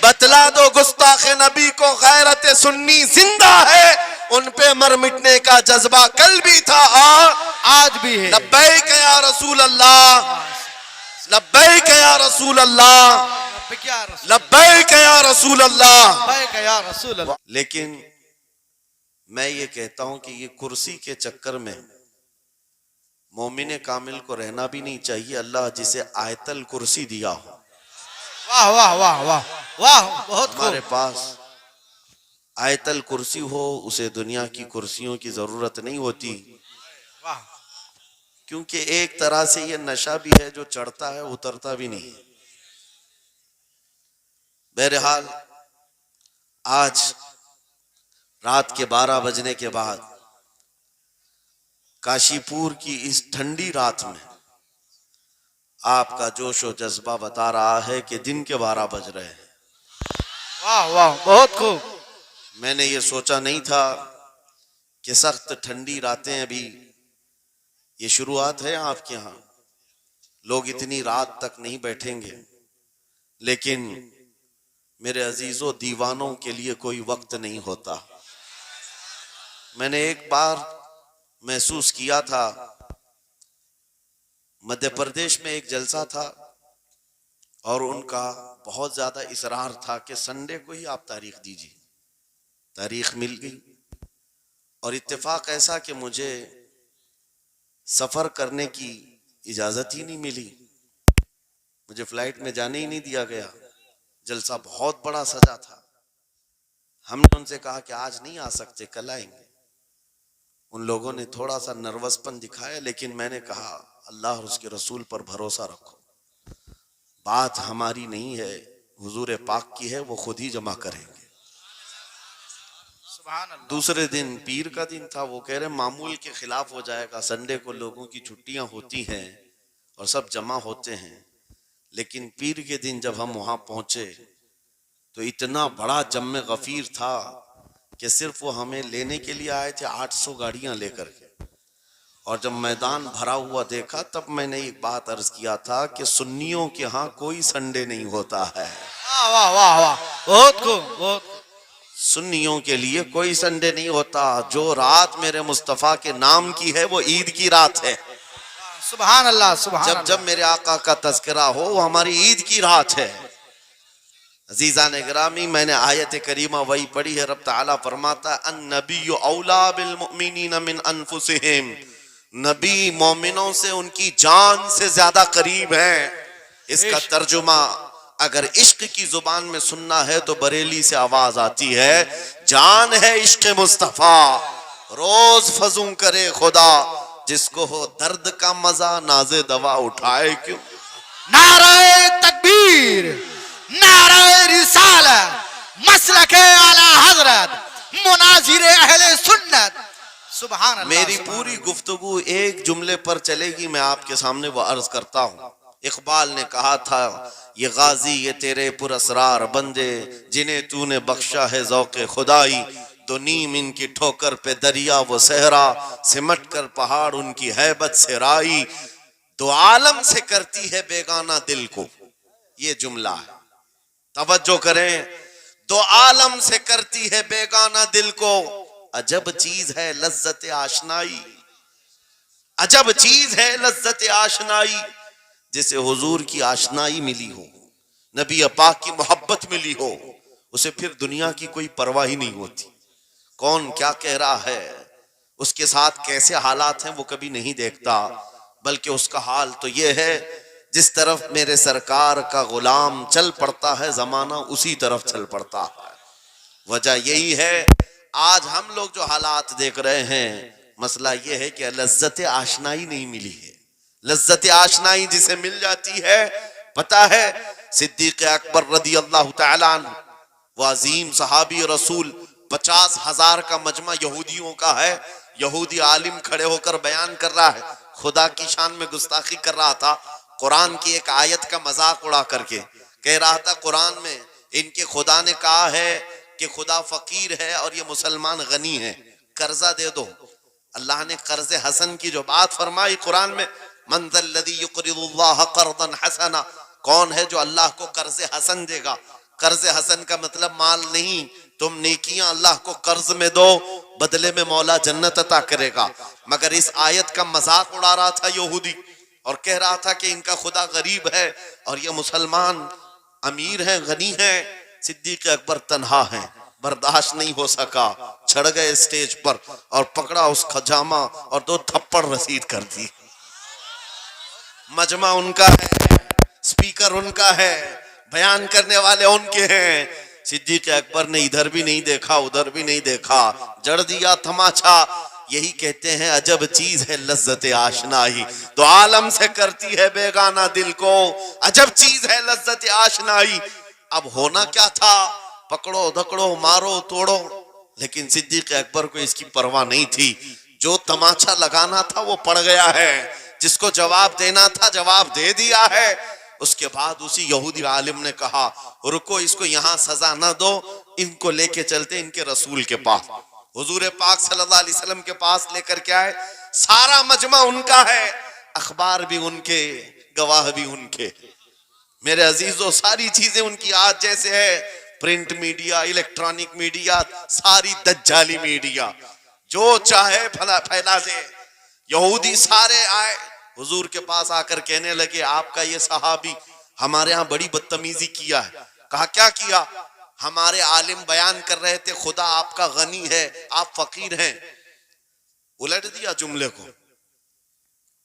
بتلا دو گستاخ نبی کو غیرت سنی زندہ ہے، ان پہ مر مٹنے کا جذبہ کل بھی تھا اور آج بھی ہے۔ لبیک یا رسول اللہ، لبیک یا رسول اللہ، لبیک یا رسول لبیک یا رسول اللہ۔ لبیک یا رسول اللہ۔ لیکن میں یہ کہتا ہوں کہ یہ کرسی کے چکر میں مومن کامل کو رہنا بھی نہیں چاہیے۔ اللہ جسے آیت الکرسی دیا ہو، واہ واہ واہ واہ واہ، بہت ہمارے خوب۔ پاس آیت الکرسی ہو، اسے دنیا کی کرسیوں کی ضرورت نہیں ہوتی، واہ، کیونکہ ایک طرح سے یہ نشہ بھی ہے جو چڑھتا ہے اترتا بھی نہیں۔ بہرحال آج رات کے 12 بجنے کے بعد کاشی پور کی اس ٹھنڈی رات میں آپ کا جوش و جذبہ بتا رہا ہے کہ دن کے 12 بج رہے ہیں۔ واہ واہ، بہت خوب۔ میں نے یہ سوچا نہیں تھا کہ سخت ٹھنڈی راتیں ابھی یہ شروعات ہے آپ کے ہاں، لوگ اتنی رات تک نہیں بیٹھیں گے، لیکن میرے عزیزوں دیوانوں کے لیے کوئی وقت نہیں ہوتا۔ میں نے ایک بار محسوس کیا تھا، مدھیہ پردیش میں ایک جلسہ تھا اور ان کا بہت زیادہ اصرار تھا کہ سنڈے کو ہی آپ تاریخ دیجیے۔ تاریخ مل گئی اور اتفاق ایسا کہ مجھے سفر کرنے کی اجازت ہی نہیں ملی، مجھے فلائٹ میں جانے ہی نہیں دیا گیا۔ جلسہ بہت بڑا سجا تھا، ہم نے ان سے کہا کہ آج نہیں آ سکتے، کل آئیں گے۔ ان لوگوں نے تھوڑا سا نروس پن دکھایا، لیکن میں نے کہا اللہ اور اس کے رسول پر بھروسہ رکھو، بات ہماری نہیں ہے، حضور پاک کی ہے، وہ خود ہی جمع کریں گے۔ سبحان اللہ۔ دوسرے دن پیر کا دن تھا، وہ کہہ رہے معمول کے خلاف ہو جائے گا، سنڈے کو لوگوں کی چھٹیاں ہوتی ہیں اور سب جمع ہوتے ہیں، لیکن پیر کے دن جب ہم وہاں پہنچے تو اتنا بڑا جم غفیر تھا کہ صرف وہ ہمیں لینے کے لیے آئے تھے 800 گاڑیاں لے کر کے، اور جب میدان بھرا ہوا دیکھا تب میں نے ایک بات عرض کیا تھا کہ سنیوں کے ہاں کوئی سنڈے نہیں ہوتا ہے، واہ واہ واہ واہ، بہت خوب بہت خوب۔ سنیوں کے لیے کوئی سنڈے نہیں ہوتا۔ جو رات میرے مصطفیٰ کے نام کی ہے وہ عید کی رات ہے، سبحان اللہ سبحان جب اللہ۔ میرے آقا کا تذکرہ ہو وہ ہماری عید کی رات ہے۔ عزیزان گرامی، میں نے آیت کریمہ وہی پڑھی ہے، رب تعالیٰ فرماتا ہے النبی اولا بالمؤمنین من انفسہم، نبی مومنوں سے ان کی جان سے زیادہ قریب ہیں۔ اس کا ترجمہ اگر عشق کی زبان میں سننا ہے تو بریلی سے آواز آتی ہے، جان ہے عشق مصطفیٰ، روز فزوں کرے خدا، جس کو ہو درد کا مزہ ناز دوا اٹھائے کیوں۔ نعرہ تکبیر، نعرہ رسالت، مسلک اعلی حضرت، مناظر اہل سنت، سبحان اللہ۔ میری پوری گفتگو ایک جملے پر چلے گی، میں آپ کے سامنے وہ عرض کرتا ہوں۔ اقبال نے کہا تھا یہ غازی یہ تیرے پر اسرار بندے، جنہیں تو نے بخشا ہے ذوق خدائی، دو نیم ان کی ٹھوکر پہ دریا وہ صحرا، سمٹ کر پہاڑ ان کی ہیبت سے رائی، دو عالم سے کرتی ہے بیگانہ دل کو۔ یہ جملہ ہے، توجہ کریں، دو عالم سے کرتی ہے بیگانہ دل کو، عجب چیز ہے لذت آشنائی، عجب چیز ہے لذت آشنائی، جسے حضور کی آشنائی ملی ہو، نبی پاک کی محبت ملی ہو، اسے پھر دنیا کی کوئی پرواہ ہی نہیں ہوتی، کون کیا کہہ رہا ہے، اس کے ساتھ کیسے حالات ہیں وہ کبھی نہیں دیکھتا، بلکہ اس کا حال تو یہ ہے جس طرف میرے سرکار کا غلام چل پڑتا ہے زمانہ اسی طرف چل پڑتا ہے۔ وجہ یہی ہے آج ہم لوگ جو حالات دیکھ رہے ہیں، مسئلہ یہ ہے کہ لذت آشنائی نہیں ملی ہے۔ لذت آشنائی جسے مل جاتی ہے، پتہ ہے صدیق اکبر رضی اللہ تعالیٰ عنہ، وہ عظیم صحابی رسول، 50,000 کا مجمع یہودیوں کا ہے، یہودی عالم کھڑے ہو کر بیان کر رہا ہے، خدا کی شان میں گستاخی کر رہا تھا، قرآن کی ایک آیت کا مذاق اڑا کر کے کہہ رہا تھا قرآن میں ان کے خدا نے کہا ہے کہ خدا فقیر ہے اور یہ مسلمان غنی ہے، قرضہ دے دو۔ اللہ نے قرض حسن کی جو بات فرمائی قرآن میں، من ذا الذی یقرض اللہ قرضا حسنا، کون ہے جو اللہ کو قرض حسن دے گا؟ قرض حسن کا مطلب مال نہیں، تم نیکیاں اللہ کو قرض میں دو، بدلے میں مولا جنت عطا کرے گا۔ مگر اس آیت کا مذاق اڑا رہا تھا یہودی، اور کہہ رہا تھا کہ ان کا خدا غریب ہے اور یہ مسلمان امیر ہیں، غنی ہیں۔ صدیق اکبر تنہا ہیں، برداشت نہیں ہو سکا، چڑھ گئے اسٹیج پر اور پکڑا اس خجامہ اور 2 تھپڑ رسید کر دی۔ مجمع ان کا ہے، سپیکر ان کا ہے، بیان کرنے والے ان کے ہیں۔ صدیق اکبر نے ادھر بھی نہیں دیکھا ادھر بھی نہیں دیکھا، جڑ دیا تماچا۔ یہی کہتے ہیں عجب چیز ہے لذت آشنائی، تو عالم سے کرتی ہے بیگانہ دل کو، عجب چیز ہے لذت آشنائی۔ اب ہونا کیا تھا، پکڑو دکڑو مارو توڑو، لیکن صدیق اکبر کو اس کی پرواہ نہیں تھی۔ جو تماچا لگانا تھا وہ پڑ گیا ہے، جس کو جواب دینا تھا جواب دے دیا ہے۔ اس کے بعد اسی یہودی عالم نے کہا رکو، اس کو یہاں سزا نہ دو، ان کو لے کے چلتے ان کے رسول کے پاس۔ حضور پاک صلی اللہ علیہ وسلم کے پاس لے کر کے آئے، سارا مجمع ان کا ہے، اخبار بھی ان کے، گواہ بھی ان کے۔ میرے عزیزو ساری چیزیں ان کی آج جیسے ہے، پرنٹ میڈیا، الیکٹرانک میڈیا، ساری دجالی میڈیا، جو چاہے پھیلا دے۔ یہودی سارے آئے حضور کے پاس آ کر کہنے لگے آپ کا یہ صحابی ہمارے ہاں بڑی بدتمیزی کیا ہے۔ کہا کیا کیا؟ ہمارے عالم بیان کر رہے تھے خدا آپ کا غنی ہے آپ فقیر ہیں۔ الٹ دیا جملے کو۔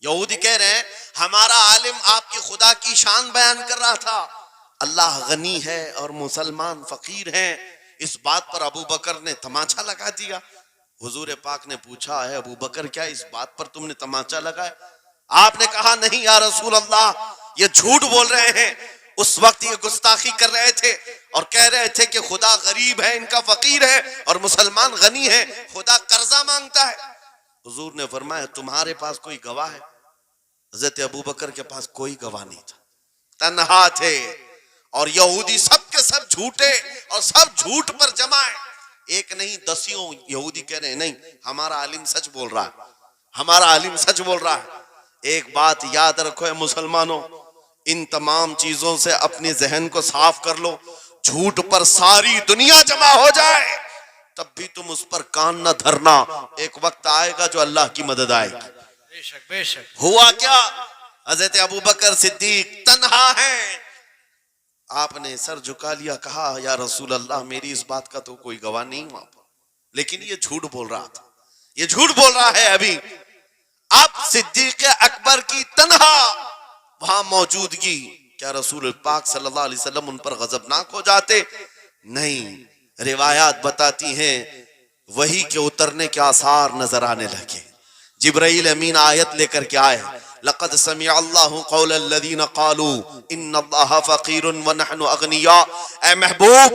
یہودی کہہ رہے ہیں ہمارا عالم آپ کی خدا کی شان بیان کر رہا تھا، اللہ غنی ہے اور مسلمان فقیر ہیں۔ اس بات پر ابو بکر نے تماچا لگا دیا۔ حضور پاک نے پوچھا ہے ابو بکر کیا اس بات پر تم نے تماچا لگایا؟ آپ نے کہا نہیں یا رسول اللہ، یہ جھوٹ بول رہے ہیں۔ اس وقت یہ گستاخی کر رہے تھے اور کہہ رہے تھے کہ خدا غریب ہے، ان کا فقیر ہے، اور مسلمان غنی ہے، خدا قرضہ مانگتا ہے۔ حضور نے فرمایا تمہارے پاس کوئی گواہ ہے؟ حضرت ابو بکر کے پاس کوئی گواہ نہیں تھا، تنہا تھے، اور یہودی سب کے سب جھوٹے اور سب جھوٹ پر جمع ہے۔ ایک نہیں دسیوں یہودی کہہ رہے ہیں نہیں ہمارا عالم سچ بول رہا ہے، ہمارا عالم سچ بول رہا ہے۔ ایک بات یاد رکھو اے مسلمانوں، ان تمام چیزوں سے اپنی ذہن کو صاف کر لو۔ جھوٹ پر ساری دنیا جمع ہو جائے تب بھی تم اس پر کان نہ دھرنا، ایک وقت آئے گا جو اللہ کی مدد آئے گی۔ بے شک بے شک۔ ہوا کیا؟ حضرت ابو بکر صدیق تنہا ہیں، آپ نے سر جھکا لیا، کہا یا رسول اللہ میری اس بات کا تو کوئی گواہ نہیں ہوا، لیکن یہ جھوٹ بول رہا تھا، یہ جھوٹ بول رہا ہے ابھی۔ اب صدیق اکبر کی تنہا وہاں موجودگی، کیا رسول پاک صلی اللہ علیہ وسلم ان پر غضبناک ہو جاتے؟ نہیں، روایات بتاتی ہیں وحی کے اترنے کے آثار نظر آنے لگے۔ جبرائیل امین آیت لے کر کے آئے، لقد سمع اللہ قول الذین قالوا ان اللہ فقیر ونحن اغنیاء۔ اے محبوب،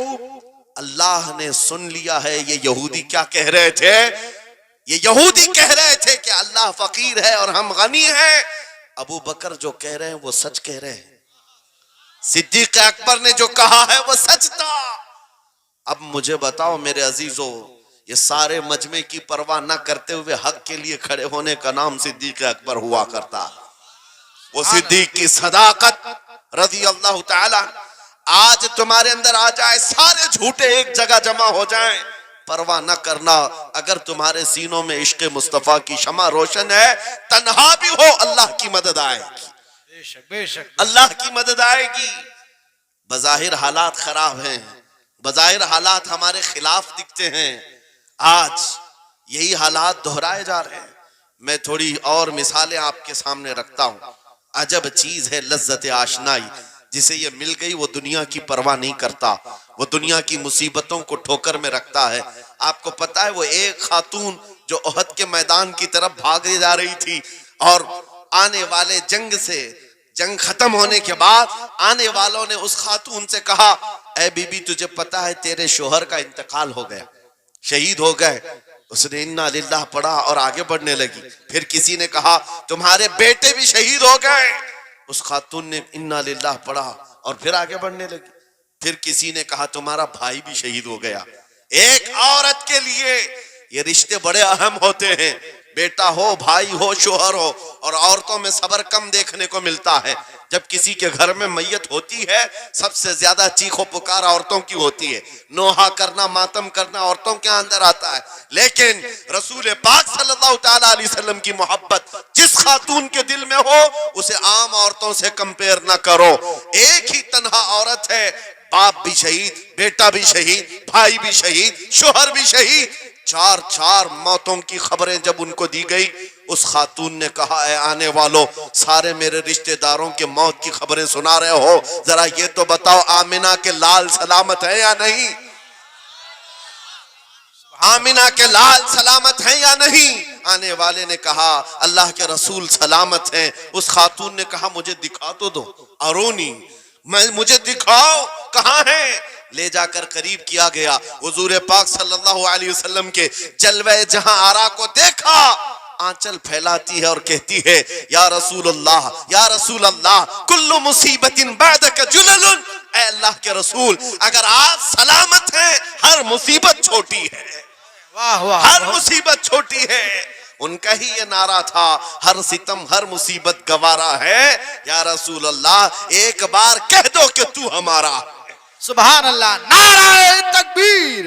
اللہ نے سن لیا ہے یہ یہودی کیا کہہ رہے تھے، یہ یہودی کہہ رہے تھے کہ اللہ فقیر ہے اور ہم غنی ہیں۔ ابو بکر جو کہہ رہے ہیں وہ سچ کہہ رہے ہیں، صدیق اکبر نے جو کہا ہے وہ سچ تھا۔ اب مجھے بتاؤ میرے عزیزو، یہ سارے مجمع کی پرواہ نہ کرتے ہوئے حق کے لیے کھڑے ہونے کا نام صدیق اکبر ہوا کرتا۔ وہ صدیق کی صداقت رضی اللہ تعالی آج تمہارے اندر آ جائے، سارے جھوٹے ایک جگہ جمع ہو جائیں، پرواہ نہ کرنا۔ اگر تمہارے سینوں میں عشق مصطفیٰ کی شمع روشن ہے، تنہا بھی ہو اللہ کی مدد آئے گی، بے شک بے شک، اللہ کی مدد آئے گی۔ بظاہر حالات خراب ہیں، بظاہر حالات ہمارے خلاف دکھتے ہیں، آج یہی حالات دہرائے جا رہے ہیں۔ میں تھوڑی اور مثالیں آپ کے سامنے رکھتا ہوں۔ عجب چیز ہے لذت آشنائی، جسے یہ مل گئی وہ دنیا کی پرواہ نہیں کرتا، وہ دنیا کی مصیبتوں کو ٹھوکر میں رکھتا ہے۔ آپ کو پتا ہے وہ ایک خاتون جو احد کے میدان کی طرف بھاگے جا رہی تھی، اور آنے والے جنگ سے، جنگ ختم ہونے کے بعد آنے والوں نے اس خاتون سے کہا اے بی بی تجھے پتا ہے تیرے شوہر کا انتقال ہو گیا، شہید ہو گئے۔ اس نے انا للہ پڑھا اور آگے بڑھنے لگی۔ پھر کسی نے کہا تمہارے بیٹے بھی شہید ہو گئے، اس خاتون نے انا للہ پڑھا اور پھر آگے بڑھنے لگی۔ پھر کسی نے کہا تمہارا بھائی بھی شہید ہو گیا۔ ایک عورت کے لیے یہ رشتے بڑے اہم ہوتے ہیں، بیٹا ہو، بھائی ہو، شوہر ہو، اور عورتوں میں صبر کم دیکھنے کو ملتا ہے۔ جب کسی کے گھر میں میت ہوتی ہے سب سے زیادہ چیخ و پکار عورتوں کی ہوتی ہے، نوحہ کرنا، ماتم کرنا عورتوں کے اندر آتا ہے، لیکن رسول پاک صلی اللہ تعالی علیہ وسلم کی محبت جس خاتون کے دل میں ہو اسے عام عورتوں سے کمپیر نہ کرو۔ ایک ہی تنہا عورت ہے، باپ بھی شہید، بیٹا بھی شہید، بھائی بھی شہید، شوہر بھی شہید، چار موتوں کی خبریں جب ان کو دی گئی، اس خاتون نے کہا اے آنے والوں، سارے میرے رشتہ داروں کے موت کی خبریں سنا رہے ہو، ذرا یہ تو بتاؤ آمنہ کے لال سلامت ہے یا نہیں؟ آمنہ کے لال سلامت ہیں یا نہیں؟ آنے والے نے کہا اللہ کے رسول سلامت ہیں۔ اس خاتون نے کہا مجھے دکھا تو دو، ارونی، مجھے دکھاؤ کہاں ہیں؟ لے جا کر قریب کیا گیا، حضور پاک صلی اللہ علیہ وسلم کے جلوہ جہاں آرا کو دیکھا، آنچل پھیلاتی ہے اور کہتی ہے یا رسول اللہ، یا رسول اللہ، کل مصیبت بعدک جلل، اے اللہ کے رسول اگر آپ سلامت ہیں ہر مصیبت چھوٹی ہے، واہ واہ، ہر مصیبت چھوٹی ہے۔ ان کا ہی یہ نعرہ تھا ہر ستم ہر مصیبت گوارا ہے، یا رسول اللہ ایک بار کہہ دو کہ تو ہمارا۔ سبحان اللہ، نعرہ تکبیر،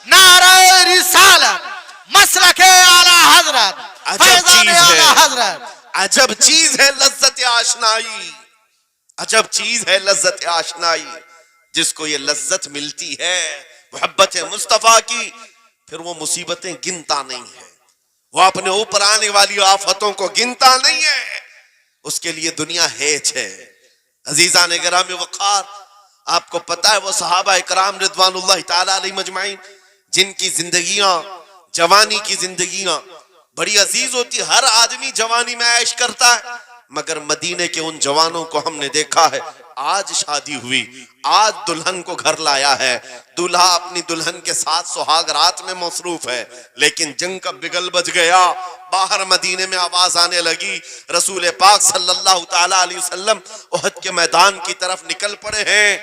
نعرہ رسالت، مسلک اعلی حضرت، عجب فیضان چیز اعلی ہے، حضرت۔ عجب چیز ہے لذت آشنائی، عجب چیز ہے لذت آشنائی، جس کو یہ لذت ملتی ہے محبت مصطفیٰ کی، پھر وہ مصیبتیں گنتا نہیں ہے، وہ اپنے اوپر آنے والی آفتوں کو گنتا نہیں ہے، اس کے لیے دنیا ہیچ ہے۔ عزیزان گرامی وقار، آپ کو پتا ہے وہ صحابہ اکرام رضوان اللہ تعالی علیہ مجمعین جن کی زندگیاں، جوانی کی زندگیاں بڑی عزیز ہوتی، ہر آدمی جوانی میں عیش کرتا ہے، مگر مدینے کے ان جوانوں کو ہم نے دیکھا ہے آج شادی ہوئی، آج دلہن کو گھر لایا ہے، دلہا اپنی دلہن کے ساتھ سہاگ رات میں مصروف ہے، لیکن جنگ کا بگل بج گیا، باہر مدینے میں آواز آنے لگی، رسول پاک صلی اللہ تعالی علیہ وسلم احد کے میدان کی طرف نکل پڑے ہیں۔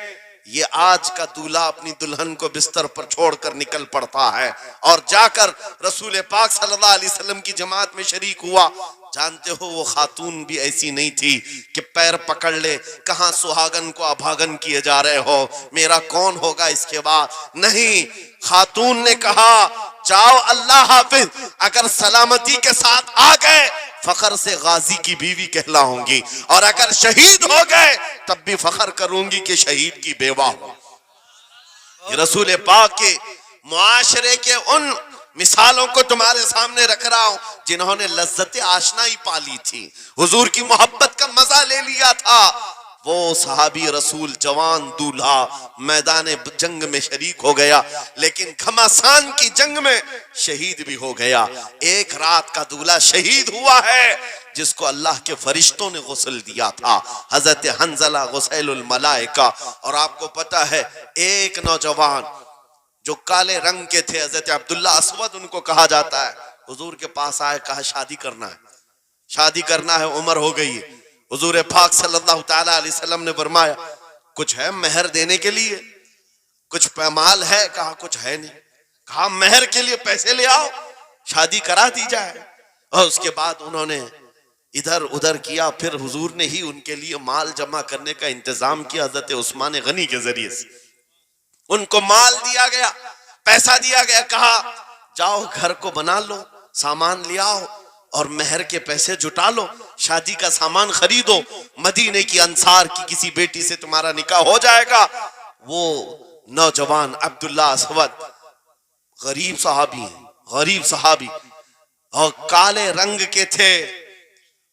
یہ آج کا دولہا اپنی دلہن کو بستر پر چھوڑ کر نکل پڑتا ہے اور جا کر رسول پاک صلی اللہ علیہ وسلم کی جماعت میں شریک ہوا۔ جانتے ہو وہ خاتون بھی ایسی نہیں تھی کہ پیر پکڑ لے، کہاں سہاگن کو ابھاگن کیے جا رہے ہو، میرا کون ہوگا اس کے بعد، نہیں، خاتون نے کہا جاؤ اللہ حافظ، اگر سلامتی کے ساتھ آ گئے فخر سے غازی کی بیوی کہلاؤں گی، اور اگر شہید ہو گئے تب بھی فخر کروں گی کہ شہید کی بیوہ ہو۔ یہ رسول پاک کے معاشرے کے ان مثالوں کو تمہارے سامنے رکھ رہا ہوں جنہوں نے لذت آشنائی پالی تھی، حضور کی محبت کا مزہ لے لیا تھا۔ وہ صحابی رسول جوان دولہا میدان جنگ میں شریک ہو گیا، لیکن گھمسان کی جنگ میں شہید بھی ہو گیا۔ ایک رات کا دولہا شہید ہوا ہے جس کو اللہ کے فرشتوں نے غسل دیا تھا، حضرت حنظلہ غسیل الملائکہ۔ اور آپ کو پتا ہے ایک نوجوان جو کالے رنگ کے تھے، حضرت عبداللہ اسود ان کو کہا جاتا ہے، حضور کے پاس آئے، کہا شادی کرنا ہے، شادی کرنا ہے، عمر ہو گئی ہے۔ حضور پاک صلی اللہ تعالی علیہ وسلم نے فرمایا کچھ ہے مہر دینے کے لیے، کچھ پیمال ہے؟ کہا کچھ ہے نہیں۔ کہا مہر کے لیے پیسے لے آؤ، شادی کرا دی جائے۔ اور اس کے بعد انہوں نے ادھر ادھر کیا، پھر حضور نے ہی ان کے لیے مال جمع کرنے کا انتظام کیا حضرت عثمان غنی کے ذریعے سے، ان کو مال دیا گیا، پیسہ دیا گیا، کہا جاؤ گھر کو بنا لو، سامان لے آؤ اور مہر کے پیسے جٹا لو، شادی کا سامان خریدو، مدینے کی انصار کی کسی بیٹی سے تمہارا نکاح ہو جائے گا۔ وہ نوجوان عبداللہ اسود غریب صحابی ہیں، غریب صحابی، اور کالے رنگ کے تھے،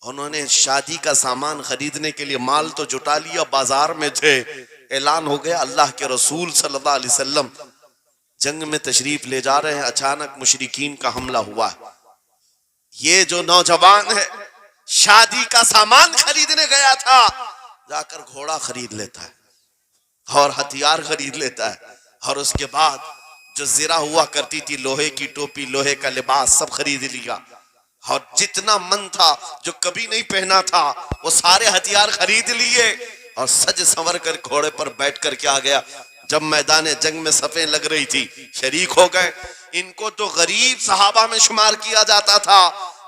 انہوں نے شادی کا سامان خریدنے کے لیے مال تو جٹا لیا، بازار میں تھے، اعلان ہو گیا اللہ کے رسول صلی اللہ علیہ وسلم جنگ میں تشریف لے جا رہے ہیں، اچانک مشرکین کا حملہ ہوا ہے۔ یہ جو نوجوان ہے شادی کا سامان خریدنے گیا تھا، جا کر گھوڑا خرید لیتا ہے اور ہتھیار خرید لیتا ہے، اور اس کے بعد جو زرہ ہوا کرتی تھی، لوہے کی ٹوپی، لوہے کا لباس سب خرید لیا، اور جتنا من تھا جو کبھی نہیں پہنا تھا وہ سارے ہتھیار خرید لیے، اور سج سنور کر گھوڑے پر بیٹھ کر کیا گیا، جب میدان جنگ میں صفیں لگ رہی تھی شریک ہو گئے۔ ان کو تو غریب صحابہ میں شمار کیا جاتا تھا،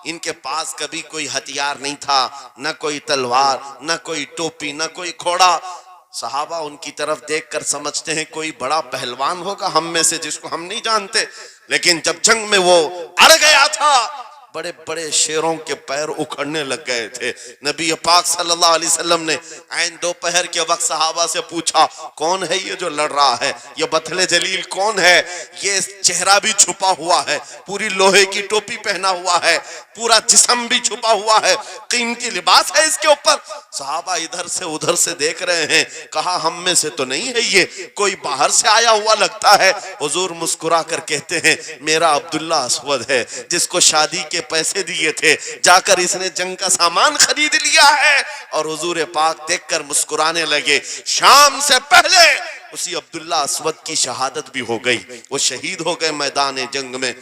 ان کے پاس کبھی کوئی ہتھیار نہیں تھا، نہ کوئی تلوار، نہ کوئی ٹوپی، نہ کوئی گھوڑا۔ صحابہ ان کی طرف دیکھ کر سمجھتے ہیں کوئی بڑا پہلوان ہوگا ہم میں سے جس کو ہم نہیں جانتے، لیکن جب جنگ میں وہ اڑ گیا تھا بڑے بڑے شیروں کے پیر اکھڑنے لگ گئے تھے۔ نبی پاک صلی اللہ علیہ وسلم نے عین دوپہر کے وقت صحابہ سے پوچھا کون ہے یہ جو لڑ رہا ہے، یہ بطل جلیل کون ہے؟ یہ چہرہ بھی چھپا ہوا ہے، پوری لوہے کی ٹوپی پہنا ہوا ہے، پورا جسم بھی چھپا ہوا ہے، قیمتی لباس ہے اس کے اوپر۔ صحابہ ادھر سے ادھر سے دیکھ رہے ہیں، کہا ہم میں سے تو نہیں ہے، یہ کوئی باہر سے آیا ہوا لگتا ہے۔ حضور مسکرا کر کہتے ہیں میرا عبداللہ اسود ہے، جس کو شادی کے پیسے دیے تھے، جا کر اس نے جنگ کا سامان خرید لیا ہے۔ اور حضور پاک دیکھ کر مسکرانے لگے۔ شام سے پہلے اسی عبداللہ اسود کی شہادت بھی ہو گئی، وہ شہید ہو گئے میدان جنگ میں۔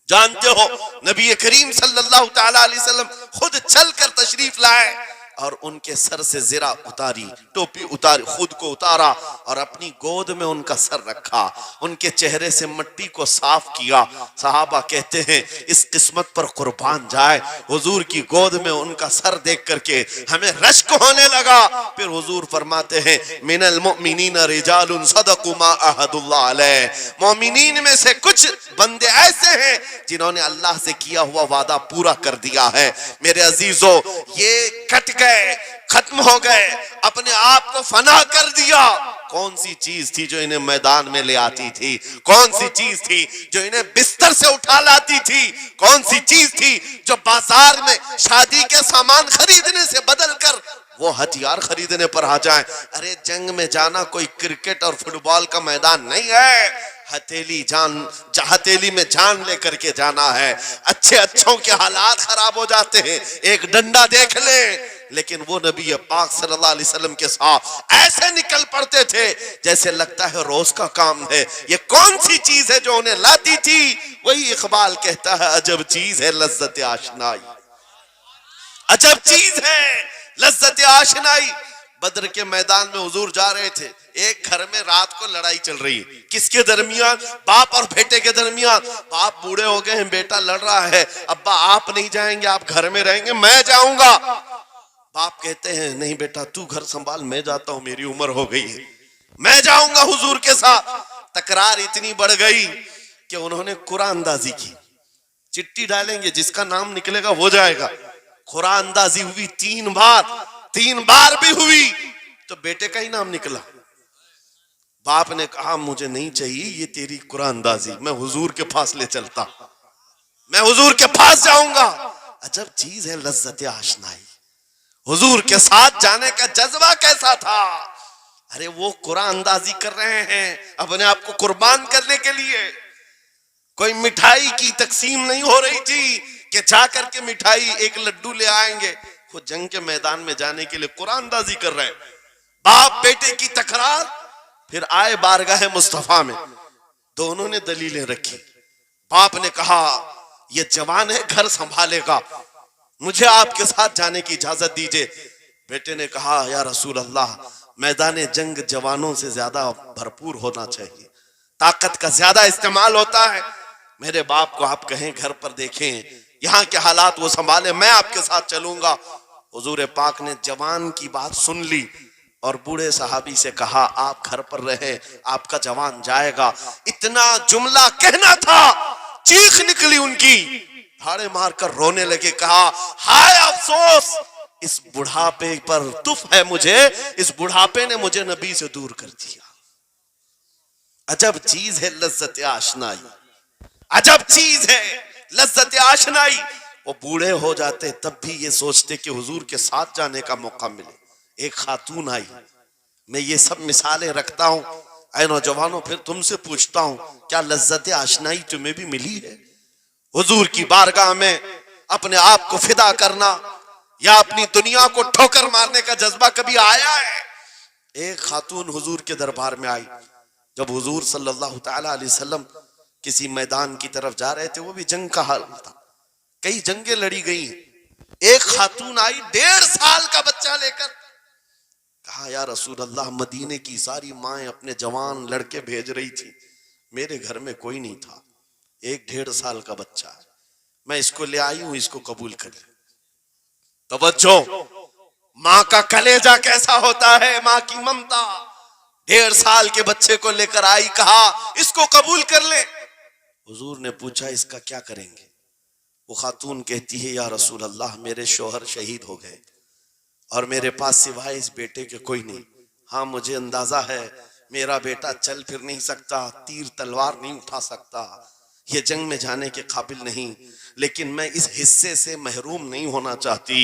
جانتے ہو نبی کریم صلی اللہ تعالی علیہ وسلم خود چل کر تشریف لائے اور ان کے سر سے زرہ اتاری، ٹوپی اتاری، خود کو اتارا اور اپنی گود میں ان کا سر رکھا، ان کے چہرے سے مٹی کو صاف کیا۔ صحابہ کہتے ہیں اس قسمت پر قربان جائے، حضور کی گود میں ان کا سر دیکھ کر کے ہمیں رشک ہونے لگا۔ پھر حضور فرماتے ہیں من المؤمنین رجال صدقوا ما عہد اللہ علیہ، مومنین میں سے کچھ بندے ایسے ہیں جنہوں نے اللہ سے کیا ہوا وعدہ پورا کر دیا ہے۔ میرے عزیزو یہ کٹ گئے، ختم ہو گئے، اپنے آپ کو فنا کر دیا۔ کون سی چیز تھی جو انہیں میدان میں لے آتی تھی؟ کون سی چیز تھی جو انہیں بستر سے اٹھا لاتی تھی؟ کون سی چیز تھی جو بازار میں شادی کے سامان خریدنے سے بدل کر وہ ہتھیار خریدنے پر آ جائیں؟ ارے جنگ میں جانا کوئی کرکٹ اور فٹ بال کا میدان نہیں ہے، ہتھیلی میں جان لے کر کے جانا ہے۔ اچھوں کے حالات خراب ہو جاتے ہیں، ایک ڈنڈا دیکھ لیں، لیکن وہ نبی پاک صلی اللہ علیہ وسلم کے ساتھ ایسے نکل پڑتے تھے جیسے لگتا ہے روز کا کام ہے۔ یہ کون سی چیز ہے جو انہیں لاتی تھی؟ وہی اقبال کہتا ہے عجب چیز ہے لذت آشنائی، عجب چیز ہے لذت آشنائی۔ بدر کے میدان میں حضور جا رہے تھے، ایک گھر میں رات کو لڑائی چل رہی ہے، کس کے درمیان؟ باپ اور بیٹے کے درمیان۔ باپ بوڑھے ہو گئے ہیں، بیٹا لڑ رہا ہے، ابا آپ نہیں جائیں گے، آپ گھر میں رہیں گے، میں جاؤں گا۔ باپ کہتے ہیں نہیں بیٹا تو گھر سنبھال، میں جاتا ہوں، میری عمر ہو گئی ہے، میں جاؤں گا حضور کے ساتھ۔ تکرار اتنی بڑھ گئی کہ انہوں نے قرآن اندازی کی، چٹی ڈالیں گے جس کا نام نکلے گا وہ جائے گا۔ قرآن اندازی ہوئی تین بار بھی ہوئی تو بیٹے کا ہی نام نکلا۔ باپ نے کہا مجھے نہیں چاہیے یہ تیری قرآن اندازی، میں حضور کے پاس لے چلتا، میں حضور کے پاس جاؤں گا۔ عجب چیز ہے لذت آشنائی۔ حضور کے ساتھ جانے کا جذبہ کیسا تھا؟ ارے وہ قرآن اندازی کر رہے ہیں اپنے آپ کو قربان کرنے کے لیے، کوئی مٹھائی کی تقسیم نہیں ہو رہی تھی کہ جا کر کے مٹھائی ایک لڈو لے آئیں گے، وہ جنگ کے میدان میں جانے کے لیے قرآن اندازی کر رہے ہیں۔ باپ بیٹے کی تکرار، پھر آئے بارگاہ مصطفیٰ میں، دونوں نے دلیلیں رکھی۔ باپ نے کہا یہ جوان ہے، گھر سنبھالے گا، مجھے آپ کے ساتھ جانے کی اجازت دیجئے۔ بیٹے نے کہا یا رسول اللہ میدان جنگ جوانوں سے زیادہ بھرپور ہونا چاہیے، طاقت کا زیادہ استعمال ہوتا ہے، میرے باپ کو آپ کہیں گھر پر دیکھیں، یہاں کے حالات وہ سنبھالے، میں آپ کے ساتھ چلوں گا۔ حضور پاک نے جوان کی بات سن لی اور بوڑھے صحابی سے کہا آپ گھر پر رہے، آپ کا جوان جائے گا۔ اتنا جملہ کہنا تھا، چیخ نکلی ان کی، دھاڑے مار کر رونے لگے، کہا ہائے افسوس، اس بڑھاپے پر تف ہے مجھے، اس بڑھاپے نے مجھے نبی سے دور کر دیا۔ عجب چیز ہے لذت آشنائی، عجب چیز ہے لذت آشنائی۔ وہ بوڑھے ہو جاتے تب بھی یہ سوچتے کہ حضور کے ساتھ جانے کا موقع ملے۔ ایک خاتون آئی، میں یہ سب مثالیں رکھتا ہوں، اے نوجوانوں پھر تم سے پوچھتا ہوں کیا لذت آشنائی تمہیں بھی ملی ہے؟ حضور کی بارگاہ میں اپنے آپ کو فدا کرنا یا اپنی دنیا کو ٹھوکر مارنے کا جذبہ کبھی آیا ہے؟ ایک خاتون حضور کے دربار میں آئی، جب حضور صلی اللہ تعالی علیہ وسلم کسی میدان کی طرف جا رہے تھے، وہ بھی جنگ کا حال تھا، کئی جنگیں لڑی گئی ہیں۔ ایک خاتون آئی 1.5 سال کا بچہ لے کر، کہا یا رسول اللہ مدینے کی ساری مائیں اپنے جوان لڑکے بھیج رہی تھی، میرے گھر میں کوئی نہیں تھا، ایک 1.5 سال کا بچہ ہے، میں اس کو لے آئی ہوں، اس کو قبول کر لے۔ توجہ، ماں کا کلیجہ کیسا ہوتا ہے، ماں کی ممتا۔ 1.5 سال کے بچے کو لے کر آئی، کہا اس کو قبول کر لے۔ حضور نے پوچھا اس کا کیا کریں گے؟ وہ خاتون کہتی ہے یا رسول اللہ میرے شوہر شہید ہو گئے اور میرے پاس سوائے اس بیٹے کے کوئی نہیں۔ ہاں مجھے اندازہ ہے میرا بیٹا چل پھر نہیں سکتا، تیر تلوار نہیں اٹھا سکتا، یہ جنگ میں جانے کے قابل نہیں، لیکن میں اس حصے سے محروم نہیں ہونا چاہتی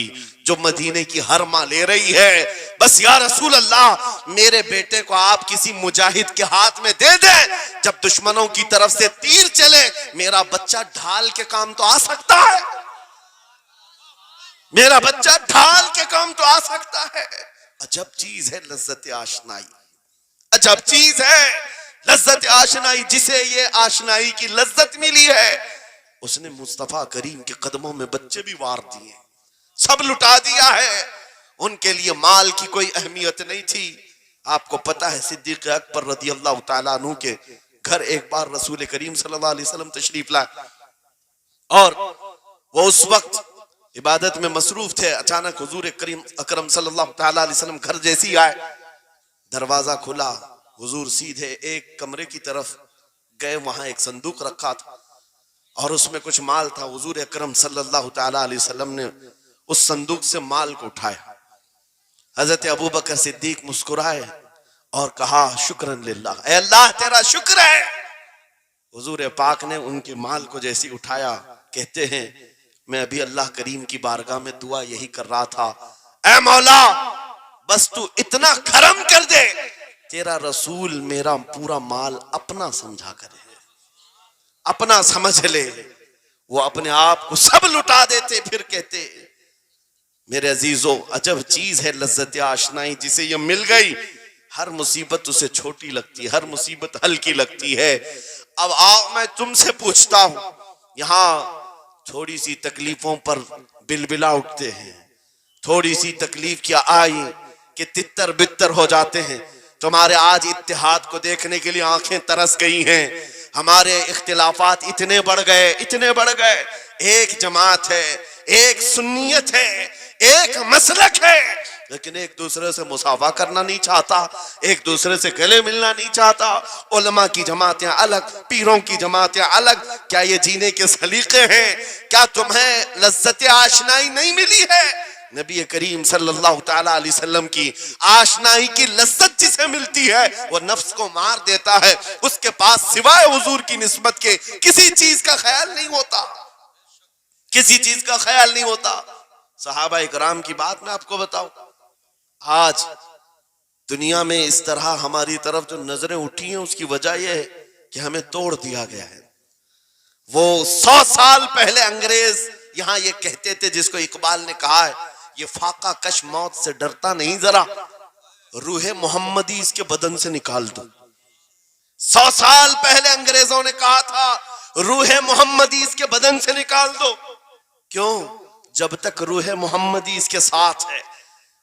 جو مدینے کی ہر ماں لے رہی ہے۔ بس یا رسول اللہ میرے بیٹے کو آپ کسی مجاہد کے ہاتھ میں دے دیں، جب دشمنوں کی طرف سے تیر چلے میرا بچہ ڈھال کے کام تو آ سکتا ہے، میرا بچہ ڈھال کے کام تو آ سکتا ہے۔ عجب چیز ہے لذت آشنائی، عجب چیز ہے لذت آشنائی۔ جسے یہ آشنائی کی لذت ملی ہے اس نے مصطفیٰ کریم کے قدموں میں بچے بھی وار دیے، سب لٹا دیا ہے۔ ان کے لیے مال کی کوئی اہمیت نہیں تھی۔ آپ کو پتا ہے صدیق اکبر رضی اللہ تعالیٰ عنہ کے گھر ایک بار رسول کریم صلی اللہ علیہ وسلم تشریف لائے اور وہ اس وقت عبادت میں مصروف تھے۔ اچانک حضور کریم اکرم صلی اللہ تعالیٰ علیہ وسلم گھر جیسی آئے، دروازہ کھلا، حضور سیدھے ایک کمرے کی طرف گئے، وہاں ایک صندوق رکھا تھا اور اس میں کچھ مال تھا۔ حضور اکرم صلی اللہ تعالیٰ علیہ وسلم نے اس صندوق سے مال کو اٹھایا۔ حضرت ابوبکر صدیق مسکرائے اور کہا شکرن للہ، اے اللہ تیرا شکر ہے۔ حضور پاک نے ان کے مال کو جیسی اٹھایا، کہتے ہیں میں ابھی اللہ کریم کی بارگاہ میں دعا یہی کر رہا تھا، اے مولا بس تو اتنا کرم کر دے تیرا رسول میرا پورا مال اپنا سمجھا کرے، اپنا سمجھ لے۔ وہ اپنے آپ کو سب لٹا دیتے، پھر کہتے میرے عزیزو عجب چیز ہے لذت آشنائی، جسے یہ مل گئی ہر مصیبت اسے چھوٹی لگتی ہے، ہر مصیبت ہلکی لگتی ہے۔ اب آؤ میں تم سے پوچھتا ہوں، یہاں تھوڑی سی تکلیفوں پر بلبلا اٹھتے ہیں، تھوڑی سی کیا کیا آئی کہ تتر بتر ہو جاتے ہیں۔ تمہارے آج اتحاد کو دیکھنے کے لیے آنکھیں ترس گئی ہیں۔ ہمارے اختلافات اتنے بڑھ گئے، اتنے بڑھ گئے، ایک جماعت ہے، ایک سنیت ہے، ایک مسلک ہے، لیکن ایک دوسرے سے مساوا کرنا نہیں چاہتا، ایک دوسرے سے گلے ملنا نہیں چاہتا۔ علماء کی جماعتیں الگ، پیروں کی جماعتیں الگ۔ کیا یہ جینے کے سلیقے ہیں؟ کیا تمہیں لذت آشنائی نہیں ملی ہے؟ نبی کریم صلی اللہ تعالیٰ علیہ وسلم کی آشنائی کی لذت جسے ملتی ہے وہ نفس کو مار دیتا ہے، اس کے پاس سوائے حضور کی نسبت کے کسی چیز کا خیال نہیں ہوتا، کسی چیز کا خیال نہیں ہوتا۔ صحابہ اکرام کی بات میں آپ کو بتاؤں، آج دنیا میں اس طرح ہماری طرف جو نظریں اٹھی ہیں اس کی وجہ یہ ہے کہ ہمیں توڑ دیا گیا ہے۔ وہ 100 سال پہلے انگریز یہاں یہ کہتے تھے، جس کو اقبال نے کہا ہے یہ فاقہ کش موت سے ڈرتا نہیں ذرا، روح محمدی اس کے بدن سے نکال دو۔ 100 سال پہلے انگریزوں نے کہا تھا روح محمدی اس کے بدن سے نکال دو۔ کیوں؟ جب تک روح محمدی اس کے ساتھ ہے،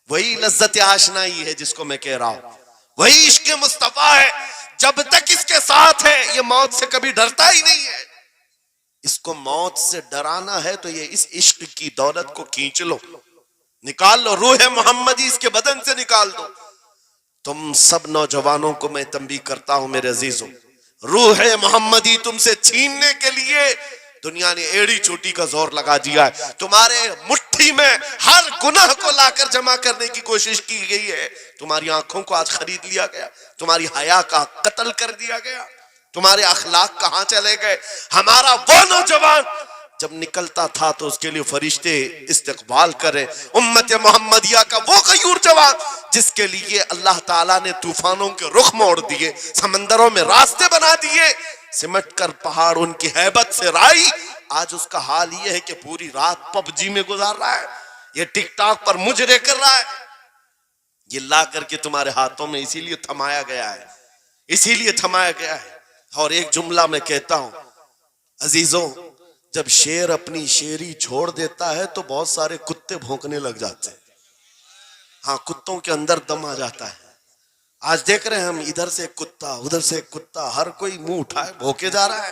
وہی لذت آشنائی ہے جس کو میں کہہ رہا ہوں، وہی عشق مصطفیٰ ہے۔ جب تک اس کے ساتھ ہے یہ موت سے کبھی ڈرتا ہی نہیں ہے۔ اس کو موت سے ڈرانا ہے تو یہ اس عشق کی دولت کو کھینچ لو، نکال لو، روح محمدی اس کے بدن سے نکال دو۔ تم سب نوجوانوں کو میں تنبیہ کرتا ہوں میرے عزیزوں، روح محمدی تم سے چھیننے کے لیے دنیا نے ایڑی چوٹی کا زور لگا دیا ہے۔ تمہارے مٹھی میں ہر گناہ کو لا کر جمع کرنے کی کوشش کی گئی ہے۔ تمہاری آنکھوں کو آج خرید لیا گیا، تمہاری حیا کا قتل کر دیا گیا، تمہارے اخلاق کہاں چلے گئے؟ ہمارا وہ نوجوان جب نکلتا تھا تو اس کے لیے فرشتے استقبال کریں، امت محمدیہ کا وہ غیور جوان جس کے لیے اللہ تعالیٰ نے طوفانوں کے رخ موڑ دیے، سمندروں میں راستے بنا دیے، سمٹ کر پہاڑ ان کی ہیبت سے رائی۔ آج اس کا حال یہ ہے کہ پوری رات پب جی میں گزار رہا ہے، یہ ٹک ٹاک پر مجرے کر رہا ہے۔ یہ لا کر کے تمہارے ہاتھوں میں اسی لیے تھمایا گیا ہے، اسی لیے تھمایا گیا ہے۔ اور ایک جملہ میں کہتا ہوں عزیزوں، جب شیر اپنی شیری چھوڑ دیتا ہے تو بہت سارے کتے بھونکنے لگ جاتے ہیں۔ ہاں، کتوں کے اندر دم آ جاتا ہے۔ آج دیکھ رہے ہیں ہم، ادھر سے کتا، ادھر سے کتا، ہر کوئی منہ اٹھائے بھوکے جا رہا ہے۔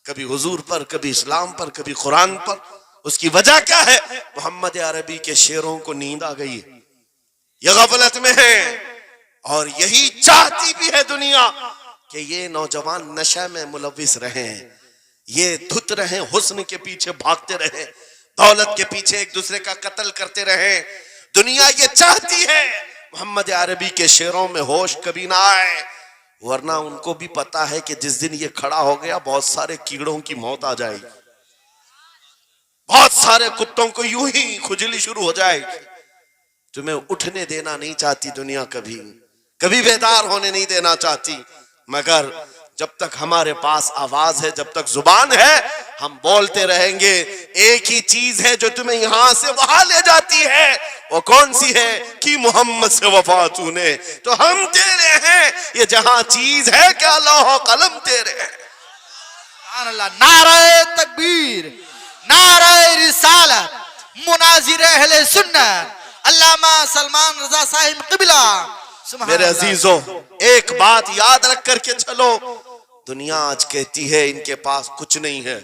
کبھی حضور پر، کبھی اسلام پر، کبھی قرآن پر. اس کی وجہ کیا ہے؟ محمد عربی کے شعروں کو نیند آ گئی ہے، یہ غفلت میں ہے. اور یہی چاہتی بھی ہے دنیا کہ یہ نوجوان نشہ میں ملوث رہیں، یہ دھت رہیں، حسن کے پیچھے بھاگتے رہیں، دولت کے پیچھے ایک دوسرے کا قتل کرتے رہیں. دنیا یہ چاہتی ہے محمد عربی کے شعروں میں ہوش کبھی نہ آئے، ورنہ ان کو بھی پتا ہے کہ جس دن یہ کھڑا ہو گیا بہت سارے کیڑوں کی موت آ جائے گی، بہت سارے کتوں کو یوں ہی کھجلی شروع ہو جائے گی. تمہیں اٹھنے دینا نہیں چاہتی دنیا، کبھی کبھی بیدار ہونے نہیں دینا چاہتی، مگر جب تک ہمارے پاس آواز ہے، جب تک زبان ہے، ہم بولتے رہیں گے. ایک ہی چیز ہے جو تمہیں یہاں سے وہاں لے جاتی ہے، وہ کون سی ہے؟ کہ محمد سے وفا تو نے، تو ہم تیرے ہیں. یہ جہاں چیز ہے کیا لوح و قلم تیرے ہیں. سبحان اللہ. نعرہ تکبیر، نعرہ رسالت، مناظر اہل سنت علامہ سلمان رضا صاحب قبلہ. سبحان میرے اللہ. عزیزوں، ایک بات یاد رکھ کر کے چلو، دنیا آج کہتی ہے ان کے پاس کچھ نہیں ہے،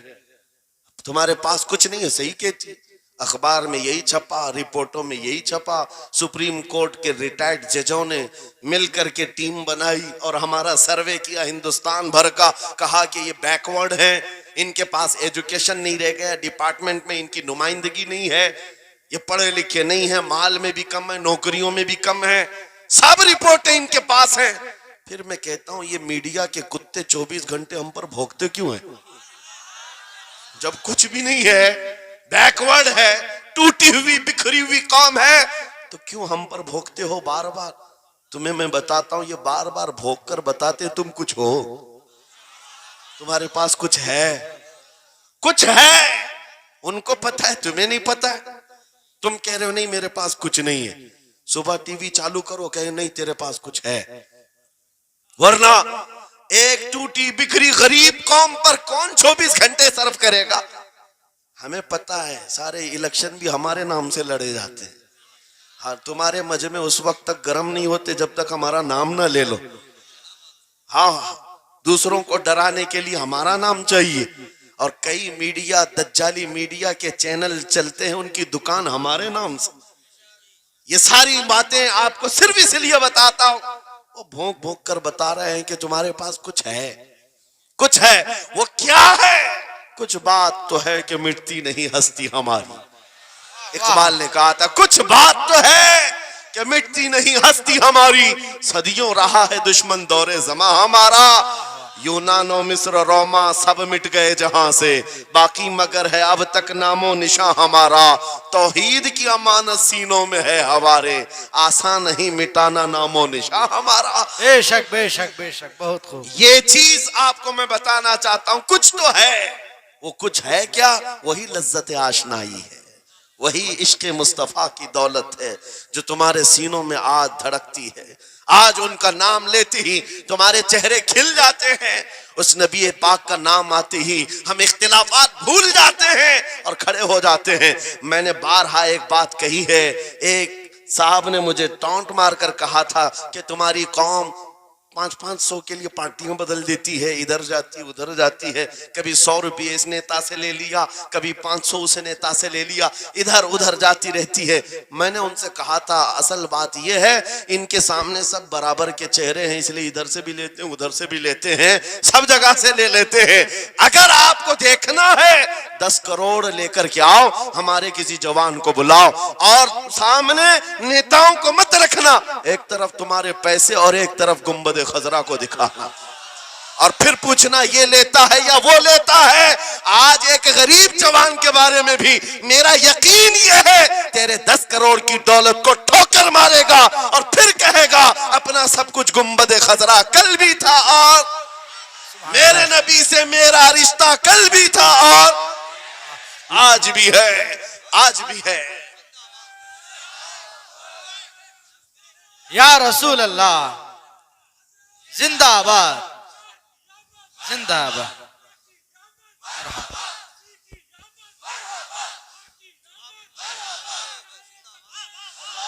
تمہارے پاس کچھ نہیں ہے. صحیح کہتی، اخبار میں یہی چھپا، رپورٹوں میں یہی چھپا. سپریم کورٹ کے ریٹائرڈ ججوں نے مل کر کے ٹیم بنائی اور ہمارا سروے کیا ہندوستان بھر کا، کہا کہ یہ بیکورڈ ہیں، ان کے پاس ایجوکیشن نہیں رہ گیا، ڈپارٹمنٹ میں ان کی نمائندگی نہیں ہے، یہ پڑھے لکھے نہیں ہیں، مال میں بھی کم ہے، نوکریوں میں بھی کم ہے، سب رپورٹیں ان کے پاس ہیں. پھر میں کہتا ہوں یہ میڈیا کے کتے 24 گھنٹے ہم پر بھونکتے کیوں ہیں؟ جب کچھ بھی نہیں ہے، بیکورڈ ہے، ٹوٹی ہوئی بکھری ہوئی قوم ہے، تو کیوں ہم پر بھونکتے ہو بار بار؟ تمہیں میں بتاتا ہوں، یہ بار بار بھونک کر بتاتے تم کچھ ہو، تمہارے پاس کچھ ہے، کچھ ہے. ان کو پتا ہے، تمہیں نہیں پتا ہے. تم کہہ رہے ہو نہیں میرے پاس کچھ نہیں ہے، صبح ٹی وی چالو کرو کہے نہیں تیرے پاس کچھ ہے. ورنہ ایک ٹوٹی بکھری غریب قوم پر کون 24 گھنٹے صرف کرے گا؟ ہمیں پتا ہے سارے الیکشن بھی ہمارے نام سے لڑے جاتے ہیں. ہاں، تمہارے مجمع اس وقت تک گرم نہیں ہوتے جب تک ہمارا نام نہ لے لو. ہاں، دوسروں کو ڈرانے کے لیے ہمارا نام چاہیے. اور کئی میڈیا، دجالی میڈیا کے چینل چلتے ہیں، ان کی دکان ہمارے نام سے. یہ ساری باتیں آپ کو صرف اس لیے بتاتا ہوں، وہ بھونک بھونک کر بتا رہے ہیں کہ تمہارے پاس کچھ ہے، کچھ ہے. وہ کیا ہے؟ کچھ بات تو ہے کہ مٹتی نہیں ہستی ہماری. اقبال نے کہا تھا کچھ بات تو ہے کہ مٹتی نہیں ہستی ہماری، صدیوں رہا ہے دشمن دور زماں ہمارا. یونان و مصر روما سب مٹ گئے جہاں سے، باقی مگر ہے اب تک نام و نشاں ہمارا. توحید کی امانت سینوں میں ہے ہمارے، آسان نہیں مٹانا نام و نشاں ہمارا. بے شک بے شک بے شک، بہت خوب. یہ چیز آپ کو میں بتانا چاہتا ہوں، کچھ تو ہے. وہ کچھ ہے کیا؟ وہی لذت آشنائی ہے، وہی عشق مصطفیٰ کی دولت ہے جو تمہارے سینوں میں آج دھڑکتی ہے. آج ان کا نام لیتے ہی تمہارے چہرے کھل جاتے ہیں، اس نبی پاک کا نام آتے ہی ہم اختلافات بھول جاتے ہیں اور کھڑے ہو جاتے ہیں. میں نے بارہا ایک بات کہی ہے، ایک صاحب نے مجھے ٹونٹ مار کر کہا تھا کہ تمہاری قوم 500 کے لیے پارٹیاں بدل دیتی ہے، ادھر جاتی ادھر جاتی ہے، کبھی 100 روپے اس نیتا سے لے لیا، کبھی 500 اس نیتا سے لے لیا، ادھر ادھر جاتی رہتی ہے. میں نے ان سے کہا تھا اصل بات یہ ہے ان کے سامنے سب برابر کے چہرے ہیں، اس لیے ادھر سے بھی لیتے ہیں ادھر سے بھی لیتے ہیں، سب جگہ سے لے لیتے ہیں. اگر آپ کو دیکھنا ہے 10 کروڑ لے کر کے آؤ، ہمارے کسی جوان کو بلاؤ اور سامنے نیتاؤں کو مت رکھنا، ایک طرف تمہارے پیسے اور ایک طرف گنبد خضرا کو دکھانا، اور پھر پوچھنا یہ لیتا ہے یا وہ لیتا ہے. آج ایک غریب جوان کے بارے میں بھی میرا یقین یہ ہے تیرے 10 کروڑ کی دولت کو ٹھوکر مارے گا اور پھر کہے گا اپنا سب کچھ گنبد خضرا کل بھی تھا اور میرے نبی سے میرا رشتہ کل بھی تھا اور آج بھی ہے، آج بھی ہے. یا رسول اللہ، زندہ آباد، زندہ آباد.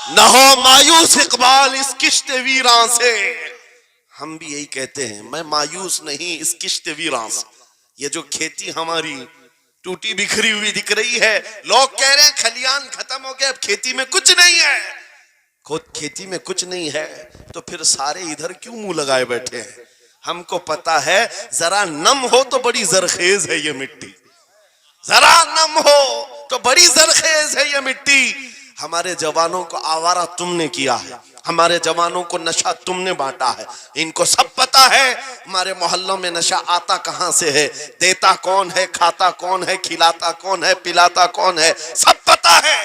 نہ ہو مایوس اقبال اس کشت ویراں سے. ہم بھی یہی کہتے ہیں، میں مایوس نہیں اس کشت ویراں سے. یہ جو کھیتی ہماری ٹوٹی بکھری ہوئی دکھ رہی ہے، لوگ کہہ رہے ہیں کھلیان ختم ہو گئے، اب کھیتی میں کچھ نہیں ہے. خود کھیتی میں کچھ نہیں ہے تو پھر سارے ادھر کیوں منہ لگائے بیٹھے ہیں؟ ہم کو پتا ہے ذرا نم ہو تو بڑی زرخیز ہے یہ مٹی، ذرا نم ہو تو بڑی زرخیز ہے یہ مٹی. ہمارے جوانوں کو آوارہ تم نے کیا ہے، ہمارے جوانوں کو نشہ تم نے بانٹا ہے. ان کو سب پتا ہے ہمارے محلوں میں نشہ آتا کہاں سے ہے، دیتا کون ہے، کھاتا کون ہے، کھلاتا کون ہے، پلاتا کون ہے، سب پتا ہے.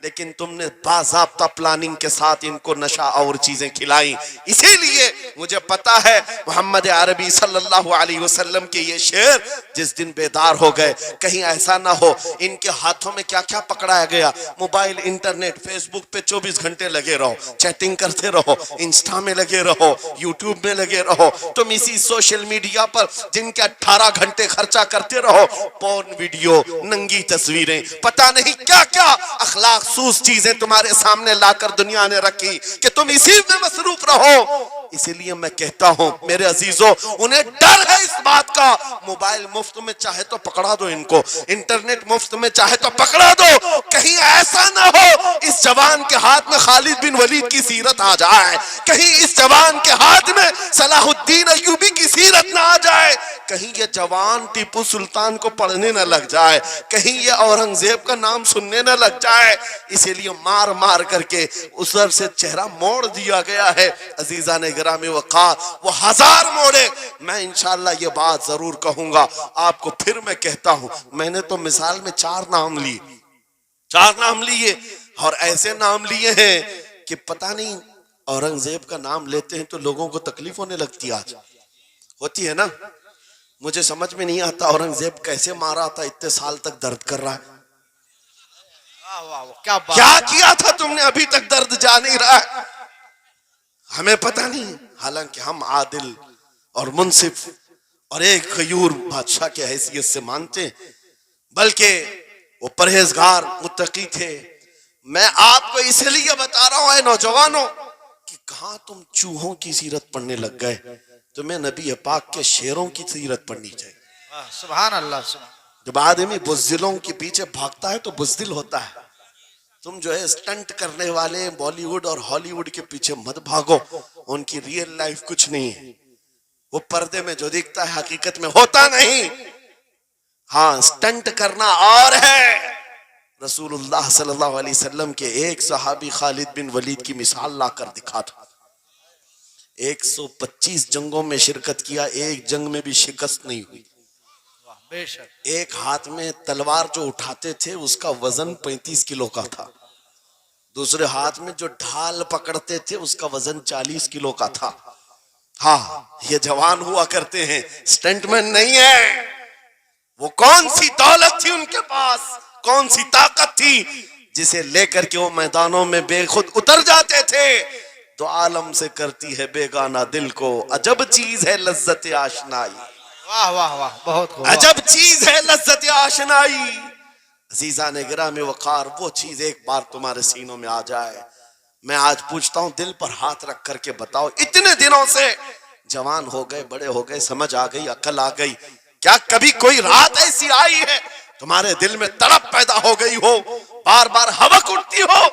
لیکن تم نے باضابطہ پلاننگ کے ساتھ ان کو نشہ اور چیزیں کھلائیں. اسی لیے مجھے پتا ہے محمد عربی صلی اللہ علیہ وسلم کے یہ شعر جس دن بیدار ہو گئے، کہیں ایسا نہ ہو ان کے ہاتھوں میں کیا کیا پکڑایا گیا. موبائل، انٹرنیٹ، فیس بک پہ 24 گھنٹے لگے رہو، چیٹنگ کرتے رہو، انسٹا میں لگے رہو، یوٹیوب میں لگے رہو. تم اسی سوشل میڈیا پر جن کے 18 گھنٹے خرچہ کرتے رہو، پورن ویڈیو، ننگی تصویریں، پتہ نہیں کیا کیا اخلاق سوز چیزیں تمہارے سامنے لا کر دنیا نے رکھی کہ تم اسی میں مصروف رہو. اسی لیے میں کہتا ہوں میرے عزیزوں، انہیں ڈر ہے اس بات کا، موبائل مفت میں چاہے تو پکڑا دو ان کو، انٹرنیٹ مفت میں چاہے تو پکڑا دو، کہیں ایسا نہ ہو اس جوان کے ہاتھ میں خالد بن ولید کی سیرت آ جائے، کہیں اس جوان کے ہاتھ میں صلاح الدین ایوبی کی سیرت نہ آ جائے، کہیں یہ جوان ٹیپو سلطان کو پڑھنے نہ لگ جائے، کہیں یہ اورنگزیب کا نام سننے نہ لگ جائے. اسی لیے مار مار کر کے اس طرف سے چہرہ موڑ دیا گیا ہے. عزیزان گرامی وقار، وہ 1000 موڑے. میں انشاءاللہ یہ بات ضرور کہوں گا آپ کو، پھر میں کہتا ہوں میں نے تو مثال میں 4 نام لیے، 4 نام لیے، اور ایسے نام لیے ہیں کہ پتہ نہیں اورنگزیب کا نام لیتے ہیں تو لوگوں کو تکلیف ہونے لگتی، آج ہوتی ہے نا. مجھے سمجھ میں نہیں آتا اورنگزیب کیسے مارا تھا، اتنے سال تک درد کر رہا ہے. کیا کیا تھا تم نے، ابھی تک درد جا نہیں رہا ہے. ہمیں پتہ نہیں، حالانکہ ہم عادل اور منصف اور ایک غیور بادشاہ کی حیثیت سے مانتے ہیں، بلکہ وہ پرہیزگار متقی تھے. میں آپ کو اس لیے بتا رہا ہوں اے نوجوانوں کہ کہاں تم چوہوں کی سیرت پڑھنے لگ گئے، تمہیں نبی پاک کے شیروں کی سیرت پڑھنی چاہیے. سبحان اللہ. جب آدمی بزدلوں کے پیچھے بھاگتا ہے تو بزدل ہوتا ہے. تم جو ہے سٹنٹ کرنے والے بالی ووڈ اور ہالی ووڈ کے پیچھے مت بھاگو، ان کی ریئل لائف کچھ نہیں ہے، وہ پردے میں جو دکھتا ہے حقیقت میں ہوتا نہیں. ہاں سٹنٹ کرنا اور ہے. رسول اللہ صلی اللہ علیہ وسلم کے ایک صحابی خالد بن ولید کی مثال لا کر دکھا تھا. 125 جنگوں میں شرکت کیا، ایک جنگ میں بھی شکست نہیں ہوئی. ایک ہاتھ میں تلوار جو اٹھاتے تھے اس کا وزن 35 کلو کا تھا، دوسرے ہاتھ میں جو ڈھال پکڑتے تھے اس کا وزن 40 کلو کا تھا. ہاں یہ جوان ہوا کرتے ہیں، سٹنٹ مین نہیں ہے. وہ کون سی دولت تھی ان کے پاس، کون سی طاقت تھی جسے لے کر کے وہ میدانوں میں بے خود اتر جاتے تھے. تو عالم سے کرتی ہے بیگانہ دل کو، عجب چیز ہے لذت آشنائی. واہ واہ واہ، بہت خوب. عجب چیز ہے لذت آشنائی. عزیزان گرامی وقار، وہ چیز ایک بار تمہارے سینوں میں آ جائے. میں آج پوچھتا ہوں دل پر ہاتھ رکھ کر کے بتاؤ، اتنے دنوں سے جوان ہو گئے، بڑے ہو گئے، سمجھ آ گئی، عقل آ گئی، کیا کبھی کوئی رات ایسی آئی ہے تمہارے دل میں تڑپ پیدا ہو گئی ہو، بار بار حوق اٹھتی ہو؟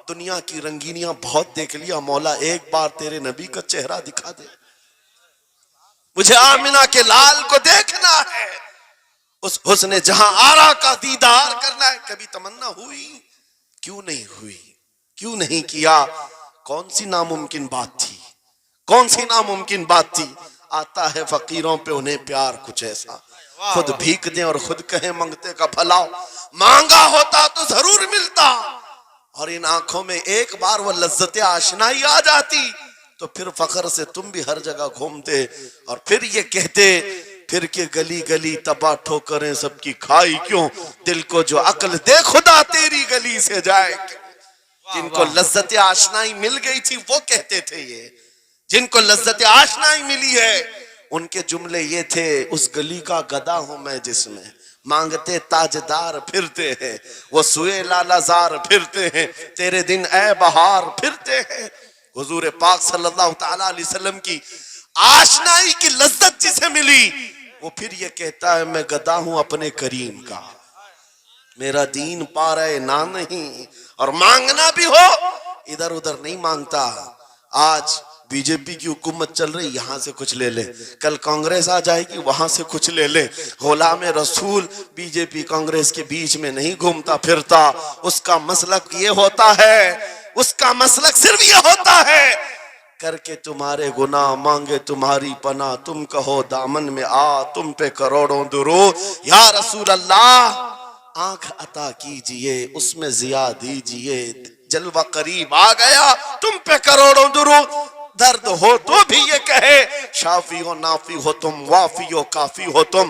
دنیا کی رنگینیاں بہت دیکھ لیا، مولا ایک بار تیرے نبی کا چہرہ دکھا دے، مجھے آمنہ کے لال کو دیکھنا ہے، اس حسن جہاں آرا کا دیدار کرنا ہے. کبھی تمنا ہوئی؟ کیوں نہیں ہوئی؟ کیوں نہیں کیا؟ کون سی ناممکن بات تھی، کون سی ناممکن بات تھی؟ آتا ہے فقیروں پہ انہیں پیار کچھ ایسا، خود بھیک دیں اور خود کہیں منگتے کا بھلا، مانگا ہوتا تو ضرور ملتا. اور ان آنکھوں میں ایک بار وہ لذت آشنائی آ جاتی تو پھر فخر سے تم بھی ہر جگہ گھومتے اور پھر یہ کہتے پھر کہ گلی گلی تباہ ٹھوکریں سب کی کھائی کیوں، دل کو جو عقل دے خدا تیری گلی سے جائے. جن کو لذت آشنائی مل گئی تھی وہ کہتے تھے، یہ جن کو لذت آشنائی ملی ہے ان کے جملے یہ تھے، اس گلی کا گدا ہوں میں جس میں مانگتے تاجدار پھرتے ہیں، وہ سوئے لالا زار پھرتے ہیں، تیرے دن اے بہار پھرتے ہیں. حضور پاک صلی اللہ تعالی علیہ وسلم کی آشنائی کی لذت جسے ملی وہ پھر یہ کہتا ہے میں گدا ہوں اپنے کریم کا، میرا دین پا رہے نہ نہیں، اور مانگنا بھی ہو ادھر ادھر نہیں مانگتا۔ آج بی جے پی کی حکومت چل رہی، یہاں سے کچھ لے لے، کل کانگریس آ جائے گی وہاں سے کچھ لے لے۔ غلام رسول بی جے پی کانگریس کے بیچ میں نہیں گھومتا پھرتا، اس کا مسلک یہ ہوتا ہے، اس کا مسلک صرف یہ ہوتا ہے، کر کے تمہارے گناہ مانگے تمہاری پناہ، تم کہو دامن میں آ تم پہ کروڑوں درود، یا رسول اللہ آنکھ عطا کیجئے اس میں ضیاء دیجئے، جلوہ قریب آ گیا تم پہ کروڑوں درود، درد ہو تو بھی یہ کہے شافی و نافی ہو تم، وافی و کافی ہو تم،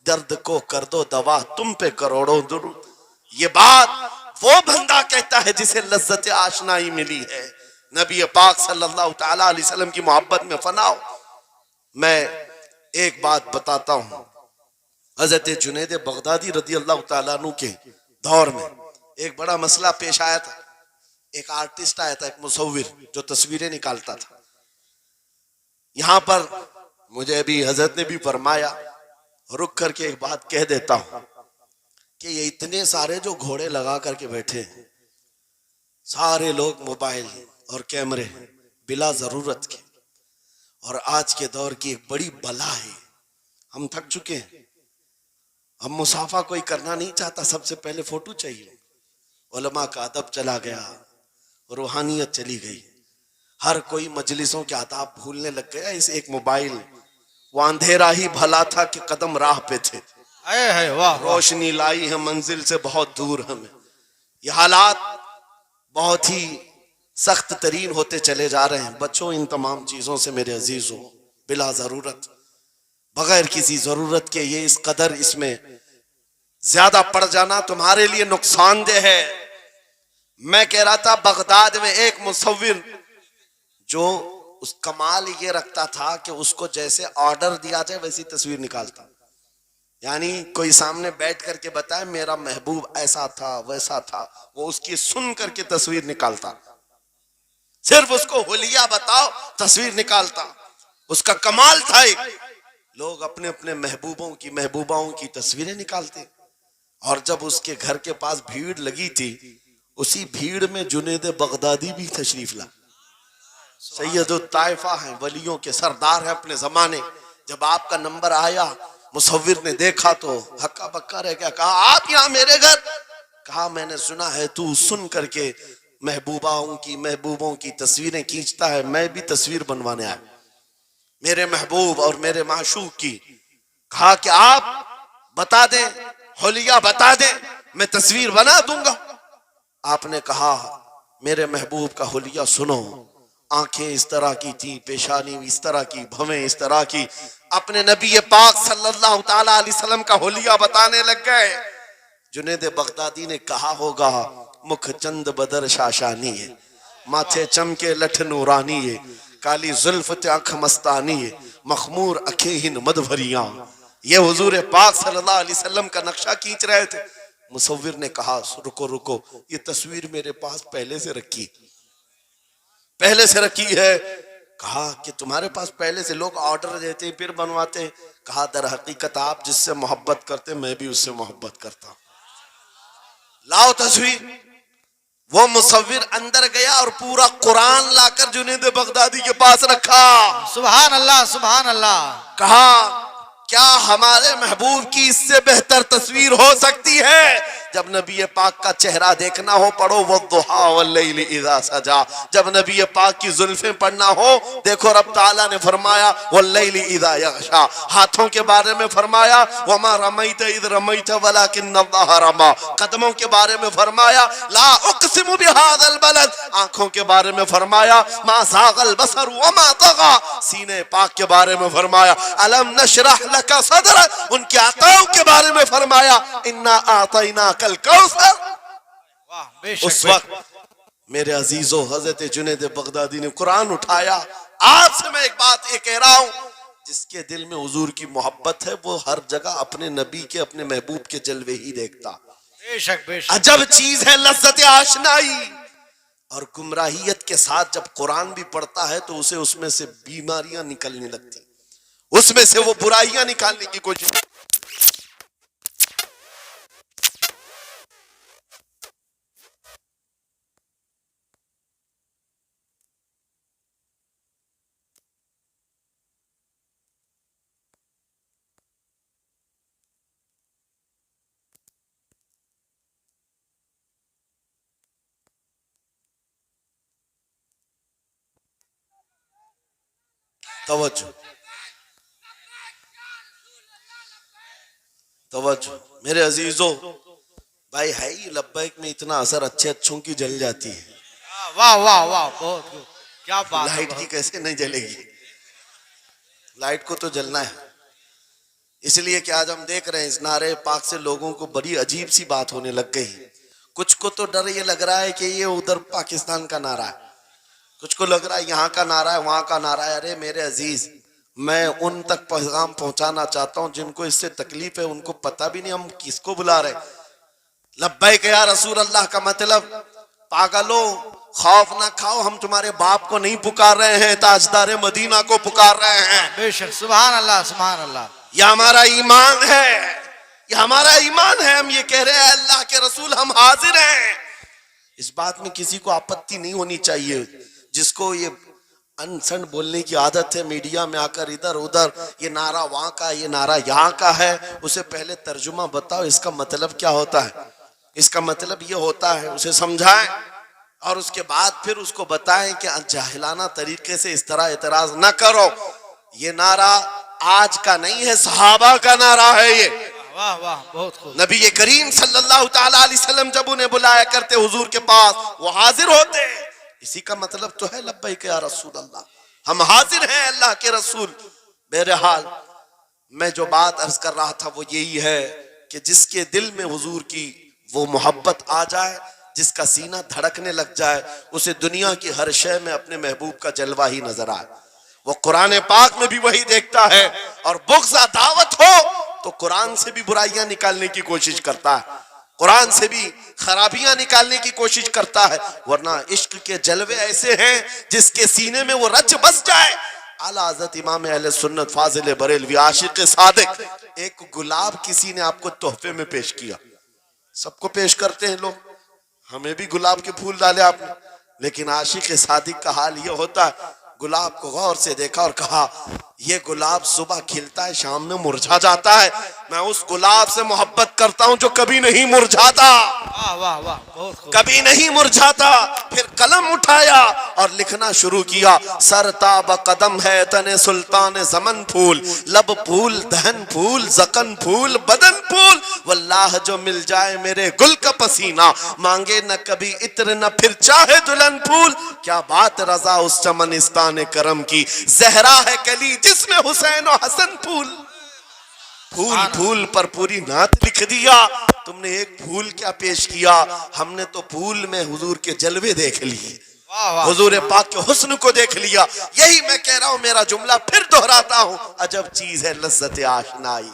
درد کو کر دو دوا تم پہ کروڑوں درود۔ یہ بات وہ بندہ کہتا ہے جسے لذت آشنائی ملی ہے، نبی پاک صلی اللہ تعالیٰ علیہ وسلم کی محبت میں فنا ہو۔ میں ایک بات بتاتا ہوں، حضرت جنید بغدادی رضی اللہ تعالیٰ عنہ کے دور میں ایک بڑا مسئلہ پیش آیا تھا۔ ایک آرٹسٹ آیا تھا، ایک مصور جو تصویریں نکالتا تھا۔ یہاں پر مجھے بھی حضرت نے بھی فرمایا، رک کر کے ایک بات کہہ دیتا ہوں کہ یہ اتنے سارے جو گھوڑے لگا کر کے بیٹھے ہیں، سارے لوگ موبائل اور کیمرے بلا ضرورت کے، اور آج کے دور کی ایک بڑی بلا ہے، ہم تھک چکے ہیں، ہم مصافحہ کوئی کرنا نہیں چاہتا، سب سے پہلے فوٹو چاہیے، علماء کا ادب چلا گیا، روحانیت چلی گئی، ہر کوئی مجلسوں کے آداب بھولنے لگ گیا، اس ایک موبائل، وہ اندھیرا ہی بھلا تھا کہ قدم راہ پہ تھے، اے ہے واہ واہ، روشنی لائی ہے منزل سے بہت دور ہمیں۔ یہ حالات بہت ہی سخت ترین ہوتے چلے جا رہے ہیں، بچوں ان تمام چیزوں سے میرے عزیزوں، بلا ضرورت، بغیر کسی ضرورت کے یہ اس قدر اس میں زیادہ پڑ جانا تمہارے لیے نقصان دہ ہے۔ میں کہہ رہا تھا بغداد میں ایک مصور جو اس کمال یہ رکھتا تھا کہ اس کو جیسے آرڈر دیا جائے ویسی تصویر نکالتا، یعنی کوئی سامنے بیٹھ کر کے بتائے میرا محبوب ایسا تھا ویسا تھا، وہ اس کی سن کر کے تصویر نکالتا، صرف اس کو حلیہ بتاؤ تصویر نکالتا، اس کا کمال تھا۔ ایک لوگ اپنے اپنے محبوبوں کی محبوباؤں کی تصویریں نکالتے، اور جب اس کے گھر کے پاس بھیڑ لگی تھی، اسی بھیڑ میں جنید بغدادی بھی تشریف لا، سید الطائفہ ہیں، ولیوں کے سردار ہیں اپنے زمانے۔ جب آپ کا نمبر آیا مصور نے دیکھا تو ہکا بکا رہ گیا، کہا آپ یہاں میرے گھر؟ کہا میں نے سنا ہے تو سن کر کے محبوبوں کی تصویریں کھینچتا ہے، میں بھی تصویر بنوانے آیا میرے محبوب اور میرے معشوق کی۔ کہا کہ آپ بتا دیں، حلیہ بتا دیں، میں تصویر بنا دوں گا۔ آپ نے کہا میرے محبوب کا حلیہ سنو، آنکھیں اس طرح کی تھی، پیشانی اس طرح کی، بھویں اس طرح کی، اپنے نبی پاک صلی اللہ تعالیٰ علیہ وسلم کا حلیہ بتانے لگ گئے۔ جنید بغدادی نے کہا ہوگا مکھ چند بدر شاشانی ہے، ماتھے چمکے لٹھ نورانی ہے، کالی زلف تے آنکھ مستانی ہے، مخمور اکھیں مدبھریاں۔ یہ حضور پاک صلی اللہ علیہ وسلم کا نقشہ کھینچ رہے تھے۔ مصور نے کہا رکو، یہ تصویر میرے پاس پہلے سے رکھی ہے۔ کہا کہ تمہارے پاس پہلے سے لوگ آرڈر دیتے پھر بنواتے؟ کہا در حقیقت آپ جس سے محبت کرتے میں بھی اس سے محبت کرتا ہوں، لاؤ تصویر۔ وہ مصور اندر گیا اور پورا قرآن لا کر جنید بغدادی کے پاس رکھا۔ سبحان اللہ سبحان اللہ۔ کہا کیا ہمارے محبوب کی اس سے بہتر تصویر ہو سکتی ہے؟ جب نبی پاک کا چہرہ دیکھنا ہو پڑھو والضحا واللیل اذا سجا، جب نبی پاک کی زلفیں پڑھنا ہو دیکھو رب تعالیٰ نے فرمایا واللیل اذا یغشا، ہاتھوں کے بارے میں فرمایا وما رمیت اذ رمیت ولکن اللہ رما، قدموں کے بارے میں فرمایا لا اقسم بہذا البلد، آنکھوں کے بارے میں فرمایا ما زاغ البصر وما طغى، سینے پاک کے بارے میں فرمایا الم نشرح لک صدرک، ان کے عطاؤں کے بارے میں فرمایا انا اعطیناک الکوثر۔ واہ بے شک اس وقت میرے عزیزو حضرت جنید بغدادی نے قرآن اٹھایا۔ آپ سے میں ایک بات یہ کہہ رہا ہوں، جس کے دل میں حضور کی محبت ہے وہ ہر جگہ اپنے نبی کے اپنے محبوب کے جلوے ہی دیکھتا۔ بے شک بے شک۔ عجب چیز ہے لذت آشنائی، اور گمراہیت کے ساتھ جب قرآن بھی پڑھتا ہے تو اسے اس میں سے بیماریاں نکلنے لگتی، اس میں سے وہ برائیاں نکالنے کی کوشش. توجہ توجہ میرے عزیزو، بھائی ہے ہی لبیک میں اتنا اثر اچھے اچھوں کی جل جاتی ہے، واہ واہ واہ، بہت خوب، کیا بات ہے، لائٹ کی بہت- کیسے نہیں جلے گی؟ لائٹ کو تو جلنا ہے. اس لیے کہ آج ہم دیکھ رہے ہیں اس نعرے پاک سے لوگوں کو بڑی عجیب سی بات ہونے لگ گئی. کچھ کو تو ڈر یہ لگ رہا ہے کہ یہ ادھر پاکستان کا نعرہ ہے، کچھ کو لگ رہا ہے یہاں کا نعرہ ہے وہاں کا نعرہ ہے. ارے میرے عزیز، میں ان تک پیغام پہنچانا چاہتا ہوں جن کو اس سے تکلیف ہے، ان کو پتہ بھی نہیں ہم کس کو بلا رہے. لبیک یا رسول اللہ کا مطلب پاگلو خوف نہ کھاؤ، ہم تمہارے باپ کو نہیں پکار رہے ہیں، تاجدار مدینہ کو پکار رہے ہیں. بے شک، سبحان اللہ سبحان اللہ. یہ ہمارا ایمان ہے، یہ ہمارا ایمان ہے. ہم یہ کہہ رہے ہیں اللہ کے رسول ہم حاضر ہیں. اس بات میں کسی کو آپتی نہیں ہونی چاہیے. جس کو یہ انسن بولنے کی عادت ہے میڈیا میں آ کر ادھر ادھر، یہ نعرہ وہاں کا یہ نعرہ یہاں کا ہے، اسے پہلے ترجمہ بتاؤ اس کا مطلب کیا ہوتا ہے. اس کا مطلب یہ ہوتا ہے، اسے سمجھائیں اور اس کے بعد پھر اس کو بتائیں کہ جاہلانہ طریقے سے اس طرح اعتراض نہ کرو. یہ نعرہ آج کا نہیں ہے، صحابہ کا نعرہ ہے. یہ واہ واہ، بہت خوب. نبی کریم صلی اللہ تعالیٰ علیہ وسلم جب انہیں بلایا کرتے حضور کے پاس، وہ حاضر ہوتے. اسی کا مطلب تو ہے لبیک یا رسول اللہ، ہم حاضر ہیں اللہ کے رسول. بہرحال میں جو بات عرض کر رہا تھا وہ یہی ہے کہ جس کے دل میں حضور کی وہ محبت آ جائے، جس کا سینہ دھڑکنے لگ جائے، اسے دنیا کی ہر شے میں اپنے محبوب کا جلوہ ہی نظر آئے. وہ قرآن پاک میں بھی وہی دیکھتا ہے، اور بغض دعوت ہو تو قرآن سے بھی برائیاں نکالنے کی کوشش کرتا ہے، قرآن سے بھی خرابیاں نکالنے کی کوشش کرتا ہے. ورنہ عشق کے جلوے ایسے ہیں جس کے سینے میں وہ رچ بس جائے. اعلیٰ حضرت امام اہل سنت فاضل بریلوی عاشق صادق، ایک گلاب کسی نے آپ کو تحفے میں پیش کیا. سب کو پیش کرتے ہیں لوگ، ہمیں بھی گلاب کے پھول ڈالے آپ نے، لیکن عاشق صادق کا حال یہ ہوتا ہے، گلاب کو غور سے دیکھا اور کہا یہ گلاب صبح کھلتا ہے شام میں مرجھا جاتا ہے، میں اس گلاب سے محبت کرتا ہوں جو کبھی نہیں مرجھاتا، واہ واہ واہ، بہت خوب. کبھی نہیں مرجھاتا. پھر قلم اٹھایا اور لکھنا شروع کیا. سر تاب قدم ہے تن سلطان زمن پھول، لب پھول دہن پھول زکن پھول بدن پھول، واللہ جو مل جائے میرے گل کا پسینہ، مانگے نہ کبھی عطر نہ پھر چاہے دلہن پھول. کیا بات رضا اس چمنستان کرم کی، زہرا ہے کلی جس میں حسین و حسن پھول. پھول پھول پر پوری نعت لکھ دیا. تم نے ایک پھول کیا پیش کیا، ہم نے تو پھول میں حضور کے جلوے دیکھ لیے، واہ واہ، حضور پاک کے حسن کو دیکھ لیا. یہی میں کہہ رہا ہوں، میرا جملہ پھر دہراتا ہوں، عجب چیز ہے لذت آشنائی.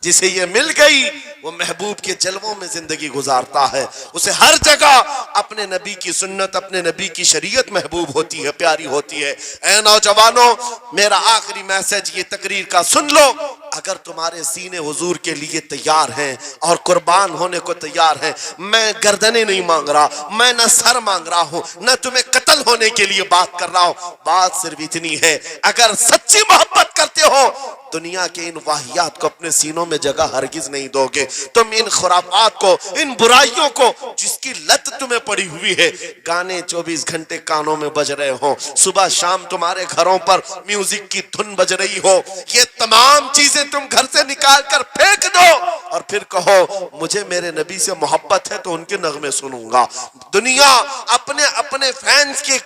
جسے یہ مل گئی وہ محبوب کے جلووں میں زندگی گزارتا ہے، اسے ہر جگہ اپنے نبی کی سنت اپنے نبی کی شریعت محبوب ہوتی ہے، پیاری ہوتی ہے. اے نوجوانوں، میرا آخری میسج یہ تقریر کا سن لو. اگر تمہارے سینے حضور کے لیے تیار ہیں اور قربان ہونے کو تیار ہیں، میں گردنیں نہیں مانگ رہا، میں نہ سر مانگ رہا ہوں، نہ تمہیں قتل ہونے کے لیے بات کر رہا ہوں. بات صرف اتنی ہے، اگر سچی محبت کرتے ہو دنیا کے ان واہیات کو اپنے سینوں میں جگہ ہرگز نہیں دو گے. تم ان خرافات کو، ان برائیوں کو جس کی لت تمہیں پڑی ہوئی ہے، گانے 24 گھنٹے کانوں میں بج رہے ہوں، صبح شام تمہارے گھروں پر میوزک کی دھن بج رہی ہو، یہ تمام چیزیں تم گھر سے نکال کر پھینک دو اور پھر کہو مجھے میرے نبی سے محبت ہے تو ان کے نغمے سنوں گا. دنیا اپنے فینس کے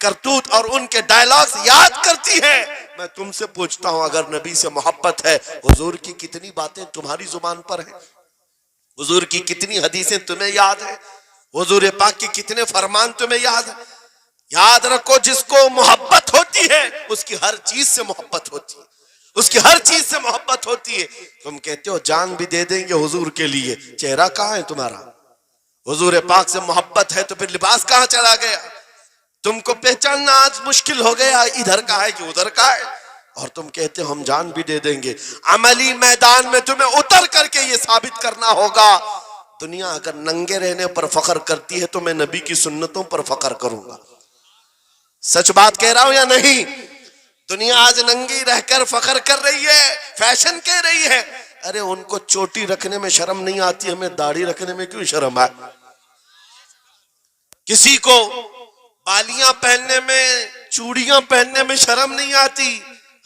کرتوت اور ان کے ڈائلاگز یاد کرتی ہے. میں تم سے پوچھتا ہوں، اگر نبی سے محبت ہے، حضور کی کتنی باتیں تمہاری زبان پر ہیں، حضور کی کتنی حدیثیں تمہیں یاد ہیں، حضور پاک کے کتنے فرمان تمہیں یاد ہیں. یاد رکھو، جس کو محبت ہوتی ہے اس کی ہر چیز سے محبت ہوتی ہے، اس کی ہر چیز سے محبت ہوتی ہے. تم کہتے ہو جان بھی دے دیں گے حضور کے لیے، چہرہ کہاں ہے تمہارا؟ حضور پاک سے محبت ہے تو پھر لباس کہاں چلا گیا؟ تم کو پہچاننا آج مشکل ہو گیا، ادھر کا ہے کہ ادھر کا ہے. اور تم کہتے ہو ہم جان بھی دے دیں گے. عملی میدان میں تمہیں اتر کر کے یہ ثابت کرنا ہوگا. دنیا اگر ننگے رہنے پر فخر کرتی ہے تو میں نبی کی سنتوں پر فخر کروں گا. سچ بات کہہ رہا ہوں یا نہیں؟ دنیا آج ننگی رہ کر فخر کر رہی ہے، فیشن کہہ رہی ہے. ارے ان کو چوٹی رکھنے میں شرم نہیں آتی، ہمیں داڑھی رکھنے میں کیوں شرم ہے؟ کسی کو بالیاں پہننے میں، چوڑیاں پہننے میں شرم نہیں آتی.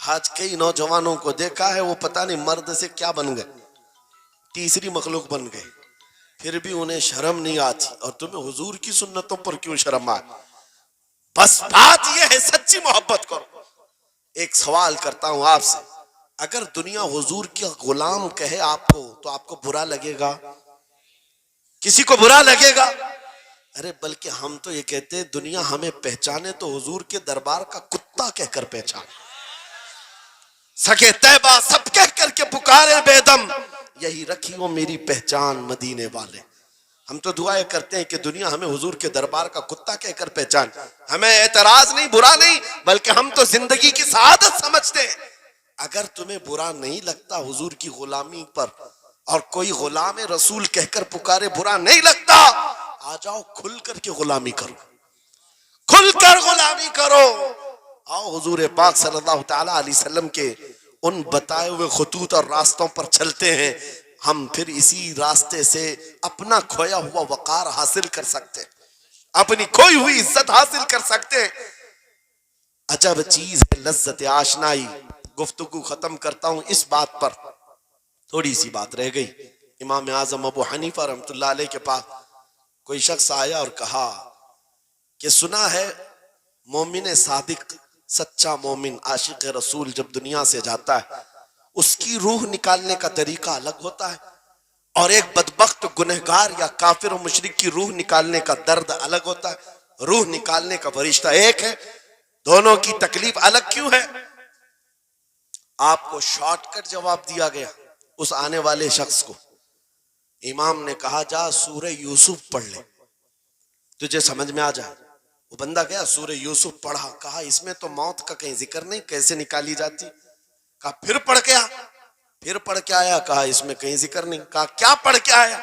آج کئی نوجوانوں کو دیکھا ہے وہ پتہ نہیں مرد سے کیا بن گئے، تیسری مخلوق بن گئے، پھر بھی انہیں شرم نہیں آتی. اور تمہیں حضور کی سنتوں پر کیوں شرم آئے؟ بس بات یہ ہے سچی محبت کرو. ایک سوال کرتا ہوں آپ سے، اگر دنیا حضور کا غلام کہے آپ کو تو آپ کو برا لگے گا؟ کسی کو برا لگے گا؟ ارے بلکہ ہم تو یہ کہتے ہیں دنیا ہمیں پہچانے تو حضور کے دربار کا کتا کہہ کر پہچانے. سکے طیبہ سب کہہ کر کے پکارے بے دم، یہی رکھی ہو میری پہچان مدینے والے. ہم تو دعائیں کرتے ہیں کہ دنیا ہمیں حضور کے دربار کا کتا کہہ کر پہچان. ہمیں اعتراض نہیں، برا نہیں، بلکہ ہم تو زندگی کی سعادت سمجھتے ہیں. اگر تمہیں برا نہیں لگتا حضور کی غلامی پر، اور کوئی غلام رسول کہہ کر پکارے برا نہیں لگتا، آ جاؤ کھل کر کے غلامی کرو، کھل کر غلامی کرو. آؤ حضور پاک صلی اللہ تعالی علیہ وسلم کے ان بتائے ہوئے خطوط اور راستوں پر چلتے ہیں. ہم پھر اسی راستے سے اپنا کھویا ہوا وقار حاصل کر سکتے، اپنی کھوئی ہوئی عزت حاصل کر سکتے. عجب چیز ہے لذت آشنائی. گفتگو ختم کرتا ہوں اس بات پر، تھوڑی سی بات رہ گئی. امام اعظم ابو حنیفہ رحمۃ اللہ علیہ کے پاس کوئی شخص آیا اور کہا کہ سنا ہے مومن صادق، سچا مومن عاشق رسول جب دنیا سے جاتا ہے اس کی روح نکالنے کا طریقہ الگ ہوتا ہے، اور ایک بدبخت گنہگار یا کافر و مشرک کی روح نکالنے کا درد الگ ہوتا ہے. روح نکالنے کا فرشتہ ایک ہے، دونوں کی تکلیف الگ کیوں ہے؟ آپ کو شارٹ کٹ جواب دیا گیا اس آنے والے شخص کو. امام نے کہا جا سورہ یوسف پڑھ لے تجھے سمجھ میں آ جائے. وہ بندہ گیا سورہ یوسف پڑھا، کہا اس میں تو موت کا کہیں ذکر نہیں، کیسے نکالی جاتی؟ کہا پھر پڑھ کے آ. پھر پڑھ کے آیا، کہا اس میں کہیں ذکر نہیں. کہا کیا پڑھ کے آیا؟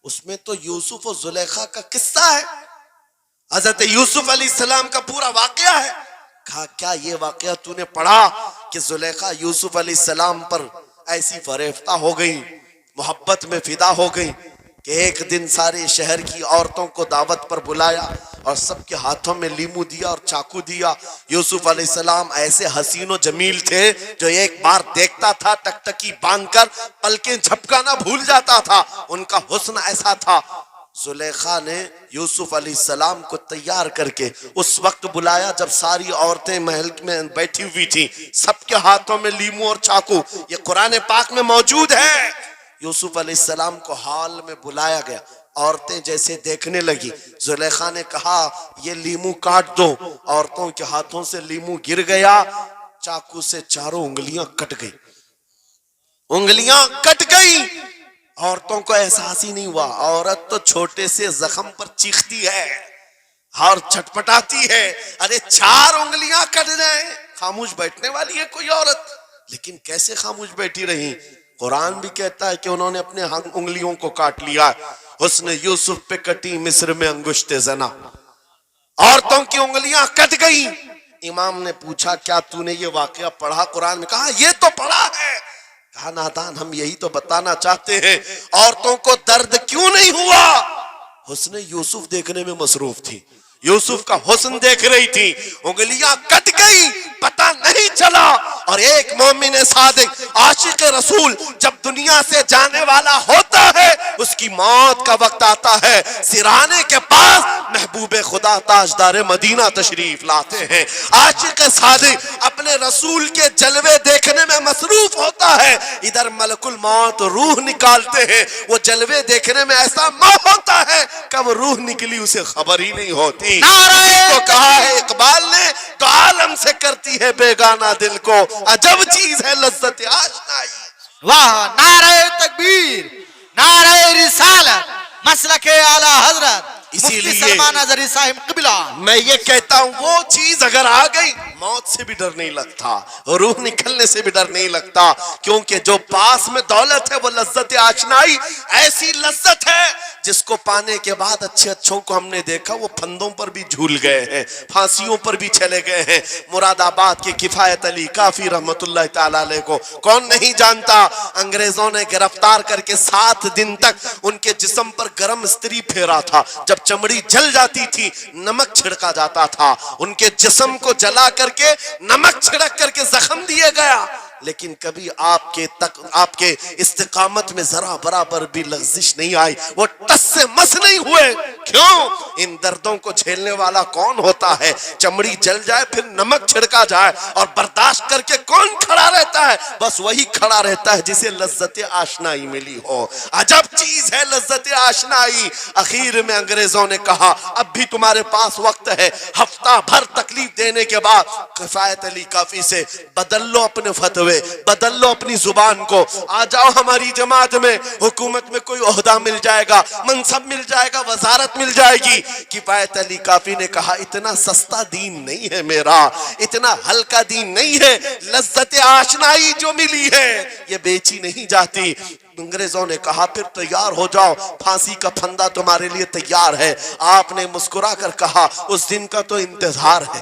اس میں تو یوسف و زلیخا کا قصہ ہے، حضرت یوسف علیہ السلام کا پورا واقعہ ہے. کہا کیا یہ واقعہ تو نے پڑھا کہ زلیخا یوسف علیہ السلام پر ایسی فریفتہ ہو گئی، محبت میں فدا ہو گئی کہ ایک دن سارے شہر کی عورتوں کو دعوت پر بلایا اور سب کے ہاتھوں میں لیمو دیا اور چاقو دیا. یوسف علیہ السلام ایسے حسین و جمیل تھے جو ایک بار دیکھتا تھا ٹکٹکی باندھ کر پلکیں جھپکانا بھول جاتا تھا، ان کا حسن ایسا تھا. زلیخا نے یوسف علیہ السلام کو تیار کر کے اس وقت بلایا جب ساری عورتیں محل میں بیٹھی ہوئی تھیں، سب کے ہاتھوں میں لیمو اور چاقو. یہ قرآن پاک میں موجود ہے. یوسف علیہ السلام کو ہال میں بلایا گیا، عورتیں جیسے دیکھنے لگی. زلیخا نے کہا یہ لیمو کاٹ دو. عورتوں کے ہاتھوں سے لیمو گر گیا، چاقو سے چاروں انگلیاں کٹ گئی، انگلیاں کٹ گئی. عورتوں کو احساس ہی نہیں ہوا. عورت تو چھوٹے سے زخم پر چیختی ہے اور چھٹپٹاتی ہے. ارے 4 انگلیاں کٹ جائیں، خاموش بیٹھنے والی ہے کوئی عورت؟ لیکن کیسے خاموش بیٹھی رہی؟ قرآن بھی کہتا ہے کہ انہوں نے اپنے انگلیوں کو کاٹ لیا. حسن یوسف پہ کٹی مصر میں انگشت زنا. عورتوں کی انگلیاں کٹ گئی. امام نے پوچھا کیا تو نے یہ واقعہ پڑھا قرآن میں؟ کہا یہ تو پڑھا ہے. کہا نادان ہم یہی تو بتانا چاہتے ہیں، عورتوں کو درد کیوں نہیں ہوا؟ حسن یوسف دیکھنے میں مصروف تھی، یوسف کا حسن دیکھ رہی تھی. انگلیاں کٹ گئی، پتہ نہیں چلا. اور ایک مومن صادق عاشق رسول جب دنیا سے جانے والا ہوتا ہے اس کی موت کا وقت آتا ہے، سرانے کے پاس محبوب خدا تاجدار مدینہ تشریف لاتے ہیں. عاشق صادق اپنے رسول کے جلوے دیکھنے میں مصروف ہوتا ہے، ادھر ملک الموت روح نکالتے ہیں. وہ جلوے دیکھنے میں ایسا موہ ہوتا ہے کب روح نکلی اسے خبر ہی نہیں ہوتی. کو کہا ہے اقبال نے تو عالم سے کرتی ہے بیگانہ دل کو، عجب چیز ہے لذت آشنائی. واہ، نعرہ تکبیر، نعرہ رسالت، مسلک اعلی حضرت اسی مفتی لیے سلمان اظہری صاحب قبلہ میں یہ کہتا ہوں وہ چیز اگر آ گئی موت سے بھی ڈر نہیں لگتا، روح نکلنے سے بھی ڈر نہیں لگتا، کیونکہ جو پاس میں دولت ہے وہ لذت آشنائی ایسی لذت ہے جس کو پانے کے بعد اچھے اچھوں کو ہم نے دیکھا وہ پھندوں پر بھی جھول گئے ہیں، پھانسیوں پر بھی چلے گئے ہیں۔ مراد آباد کے کفایت علی کافی رحمت اللہ تعالیٰ علیہ کو کون نہیں جانتا؟ انگریزوں نے گرفتار کر کے 7 دن تک ان کے جسم پر گرم استری پھیرا تھا، جب چمڑی جل جاتی تھی نمک چھڑکا جاتا تھا، ان کے جسم کو جلا کر کے نمک چھڑک کر کے زخم دیے گیا، لیکن کبھی آپ کے استقامت میں ذرا برابر بھی لغزش نہیں آئی، وہ ٹس سے مس نہیں ہوئے۔ کیوں؟ ان دردوں کو جھیلنے والا کون ہوتا ہے؟ چمڑی جل جائے پھر نمک چھڑکا جائے اور برداشت کر کے کون کھڑا رہتا ہے؟ بس وہی کھڑا رہتا ہے جسے لذت آشنائی ملی ہو۔ عجب چیز ہے لذت آشنائی۔ اخیر میں انگریزوں نے کہا اب بھی تمہارے پاس وقت ہے، ہفتہ بھر تکلیف دینے کے بعد کفایت علی کافی سے بدل لو اپنے فتوے، بدل لو اپنی زبان کو، آ جاؤ ہماری جماعت میں، حکومت میں کوئی عہدہ مل جائے گا، منصب مل جائے گا، وزارت مل جائے گی۔ کفایت علی کافی نے کہا اتنا سستا دین نہیں ہے میرا، اتنا ہلکا دین نہیں ہے، لذت آشنائی جو ملی ہے یہ بیچی نہیں جاتی۔ انگریزوں نے کہا پھر تیار ہو جاؤ، پھانسی کا پھندا تمہارے لیے تیار ہے۔ آپ نے مسکرا کر کہا اس دن کا تو انتظار ہے،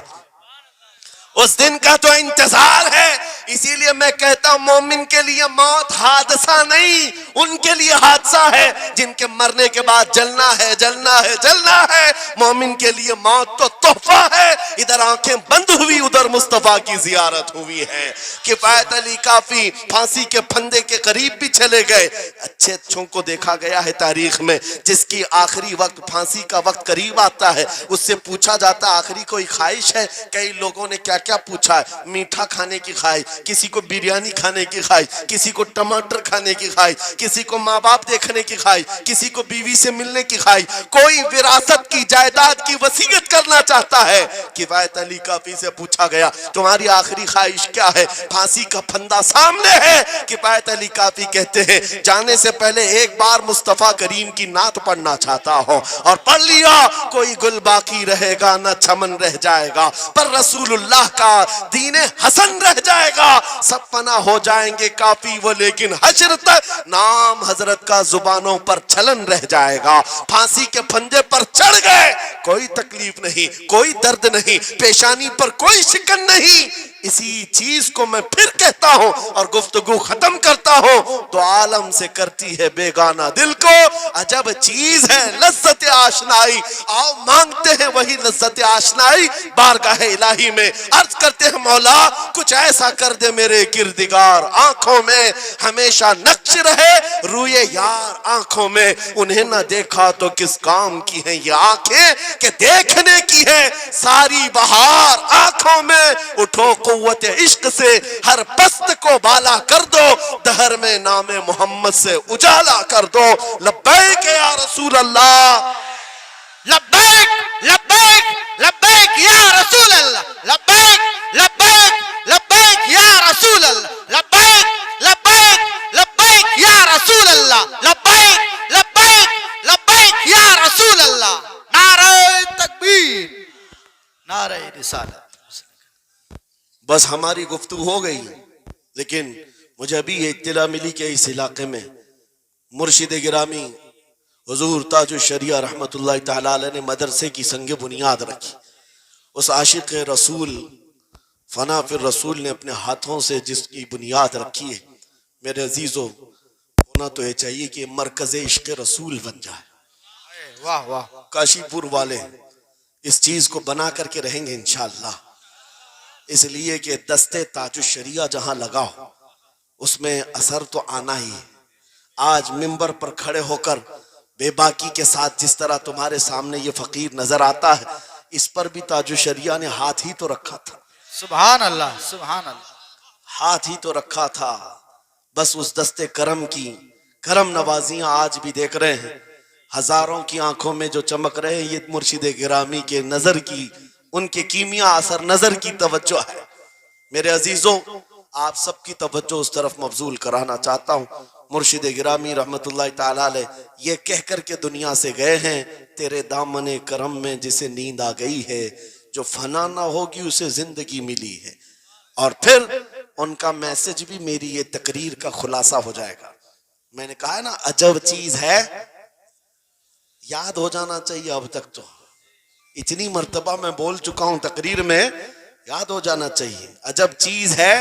اس دن کا تو انتظار ہے۔ اسی لیے میں کہتا ہوں مومن کے لیے موت حادثہ نہیں، ان کے لیے حادثہ ہے جن کے مرنے کے بعد جلنا ہے جلنا ہے جلنا ہے۔ مومن کے لیے موت تو تحفہ ہے، ادھر آنکھیں بند ہوئی ادھر مصطفیٰ کی زیارت ہوئی ہے۔ کفایت علی کافی پھانسی کے پھندے کے قریب بھی چلے گئے۔ اچھے اچھوں کو دیکھا گیا ہے تاریخ میں، جس کی آخری وقت پھانسی کا وقت قریب آتا ہے اس سے پوچھا جاتا ہے آخری کوئی خواہش ہے؟ کئی لوگوں نے کیا کیا پوچھا ہے، میٹھا کھانے کی خواہش، کسی کو بریانی کھانے کی خواہش، کسی کو ٹماٹر کھانے کی خواہش، کسی کو ماں باپ دیکھنے کی خواہش، کسی کو بیوی سے ملنے کی خواہش، کوئی وراثت کی جائیداد کی وصیت کرنا چاہتا ہے۔ کفایت علی کافی سے پوچھا گیا تمہاری آخری خواہش کیا ہے؟ پھانسی کا پھندا سامنے ہے۔ کفایت علی کافی کہتے ہیں جانے سے پہلے ایک بار مصطفیٰ کریم کی نعت پڑھنا چاہتا ہوں، اور پڑھ لیا کوئی گل باقی رہے گا نہ چمن رہ جائے گا، پر رسول اللہ کا دین حسن رہ جائے گا۔ سب فنا ہو جائیں گے کافی وہ لیکن حشر تک نام حضرت کا زبانوں پر چلن رہ جائے گا۔ پھانسی کے پھندے پر چڑھ گئے، کوئی تکلیف نہیں، کوئی درد نہیں، پیشانی پر کوئی شکن نہیں۔ اسی چیز کو میں پھر کہتا ہوں اور گفتگو ختم کرتا ہوں تو عالم سے کرتی ہے بیگانہ دل کو، عجب چیز ہے لذت آشنائی۔ آؤ مانگتے ہیں وہی لذت آشنائی بارگاہ الہی میں، عرض کرتے ہیں مولا کچھ ایسا کر دے میرے کردگار، آنکھوں میں ہمیشہ نقش رہے روئے یار آنکھوں میں، انہیں نہ دیکھا تو کس کام کی ہیں یہ آنکھیں کہ دیکھنے کی ہے ساری بہار آنکھوں میں۔ اٹھو قوت عشق سے ہر پست کو بالا کر دو، دہر میں نام محمد سے اجالا کر دو۔ لبیک یا رسول اللہ، لبیک لبیک لبیک یا رسول اللہ، لبیک لبیک لبیک یا رسول اللہ، لبیک لبیک لبیک یا رسول اللہ، لبیک لبیک لبیک یا رسول اللہ۔ نعرہ تکبیر، نعرہ رسالت۔ بس ہماری گفتگو ہو گئی، لیکن مجھے ابھی یہ اطلاع ملی کہ اس علاقے میں مرشد گرامی حضور تاج الشریعہ رحمت اللہ تعالیٰ علیہ نے مدرسے کی سنگ بنیاد رکھی۔ اس عاشق رسول فنا فی الرسول نے اپنے ہاتھوں سے جس کی بنیاد رکھی ہے، میرے عزیزو ہونا تو یہ چاہیے کہ مرکز عشق رسول بن جائے۔ واہ واہ، کاشی پور والے اس چیز کو بنا کر کے رہیں گے انشاءاللہ، اس لیے کہ دستے تاج الشریعہ جہاں لگا ہو اس میں اثر تو آنا ہی ہے۔ آج منبر پر کھڑے ہو کر بے باکی کے ساتھ جس طرح تمہارے سامنے یہ فقیر نظر آتا ہے، اس پر بھی تاج الشریعہ نے ہاتھ ہی تو رکھا تھا، سبحان اللہ سبحان اللہ، ہاتھ ہی تو رکھا تھا۔ بس اس دستے کرم کی کرم نوازیاں آج بھی دیکھ رہے ہیں، ہزاروں کی آنکھوں میں جو چمک رہے ہیں، یہ مرشد گرامی کے نظر کی، ان کے کیمیا اثر نظر کی توجہ ہے۔ میرے عزیزوں آپ سب کی توجہ اس طرف مبذول کرانا چاہتا ہوں، مرشد گرامی رحمت اللہ تعالی علیہ یہ کہہ کر کے دنیا سے گئے ہیں، تیرے دامن کرم میں جسے نیند آ گئی ہے، جو فنا نہ ہوگی اسے زندگی ملی ہے۔ اور پھر ان کا میسج بھی میری یہ تقریر کا خلاصہ ہو جائے گا۔ میں نے کہا ہے نا عجب چیز ہے، یاد ہو جانا چاہیے اب تک تو، اتنی مرتبہ میں بول چکا ہوں تقریر میں، یاد ہو جانا چاہیے۔ عجب چیز ہے،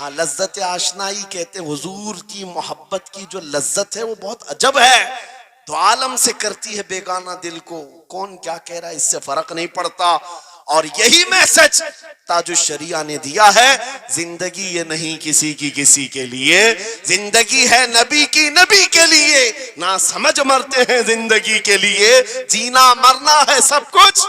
ہاں لذت آشنائی کہتے ہیں، حضور کی محبت کی جو لذت ہے وہ بہت عجب ہے، تو عالم سے کرتی ہے بیگانہ دل کو، کون کیا کہہ رہا ہے اس سے فرق نہیں پڑتا۔ اور یہی میسج تاج الشریعہ نے دیا ہے، زندگی یہ نہیں کسی کی کسی کے لیے، زندگی ہے نبی کی نبی کے لیے، نہ سمجھ مرتے ہیں زندگی کے لیے، جینا مرنا ہے سب کچھ،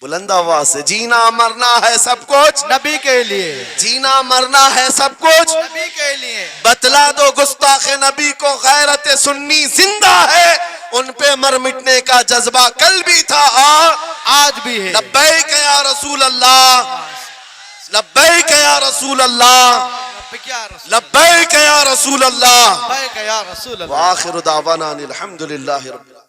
بلند آواز سے، جینا مرنا ہے سب کچھ نبی کے لیے، جینا مرنا ہے سب کچھ نبی کے لیے۔ بتلا دو گستاخ نبی کو غیرت سنی زندہ ہے، ان پہ مر مٹنے کا جذبہ کل بھی تھا اور آج بھی ہے۔ لبیک یا رسول اللہ، لبیک یا رسول اللہ، لبیک یا رسول لبیک یا رسول اللہ، لبیک یا رسول اللہ۔ وآخر دعوانا الحمدللہ رب العالمین۔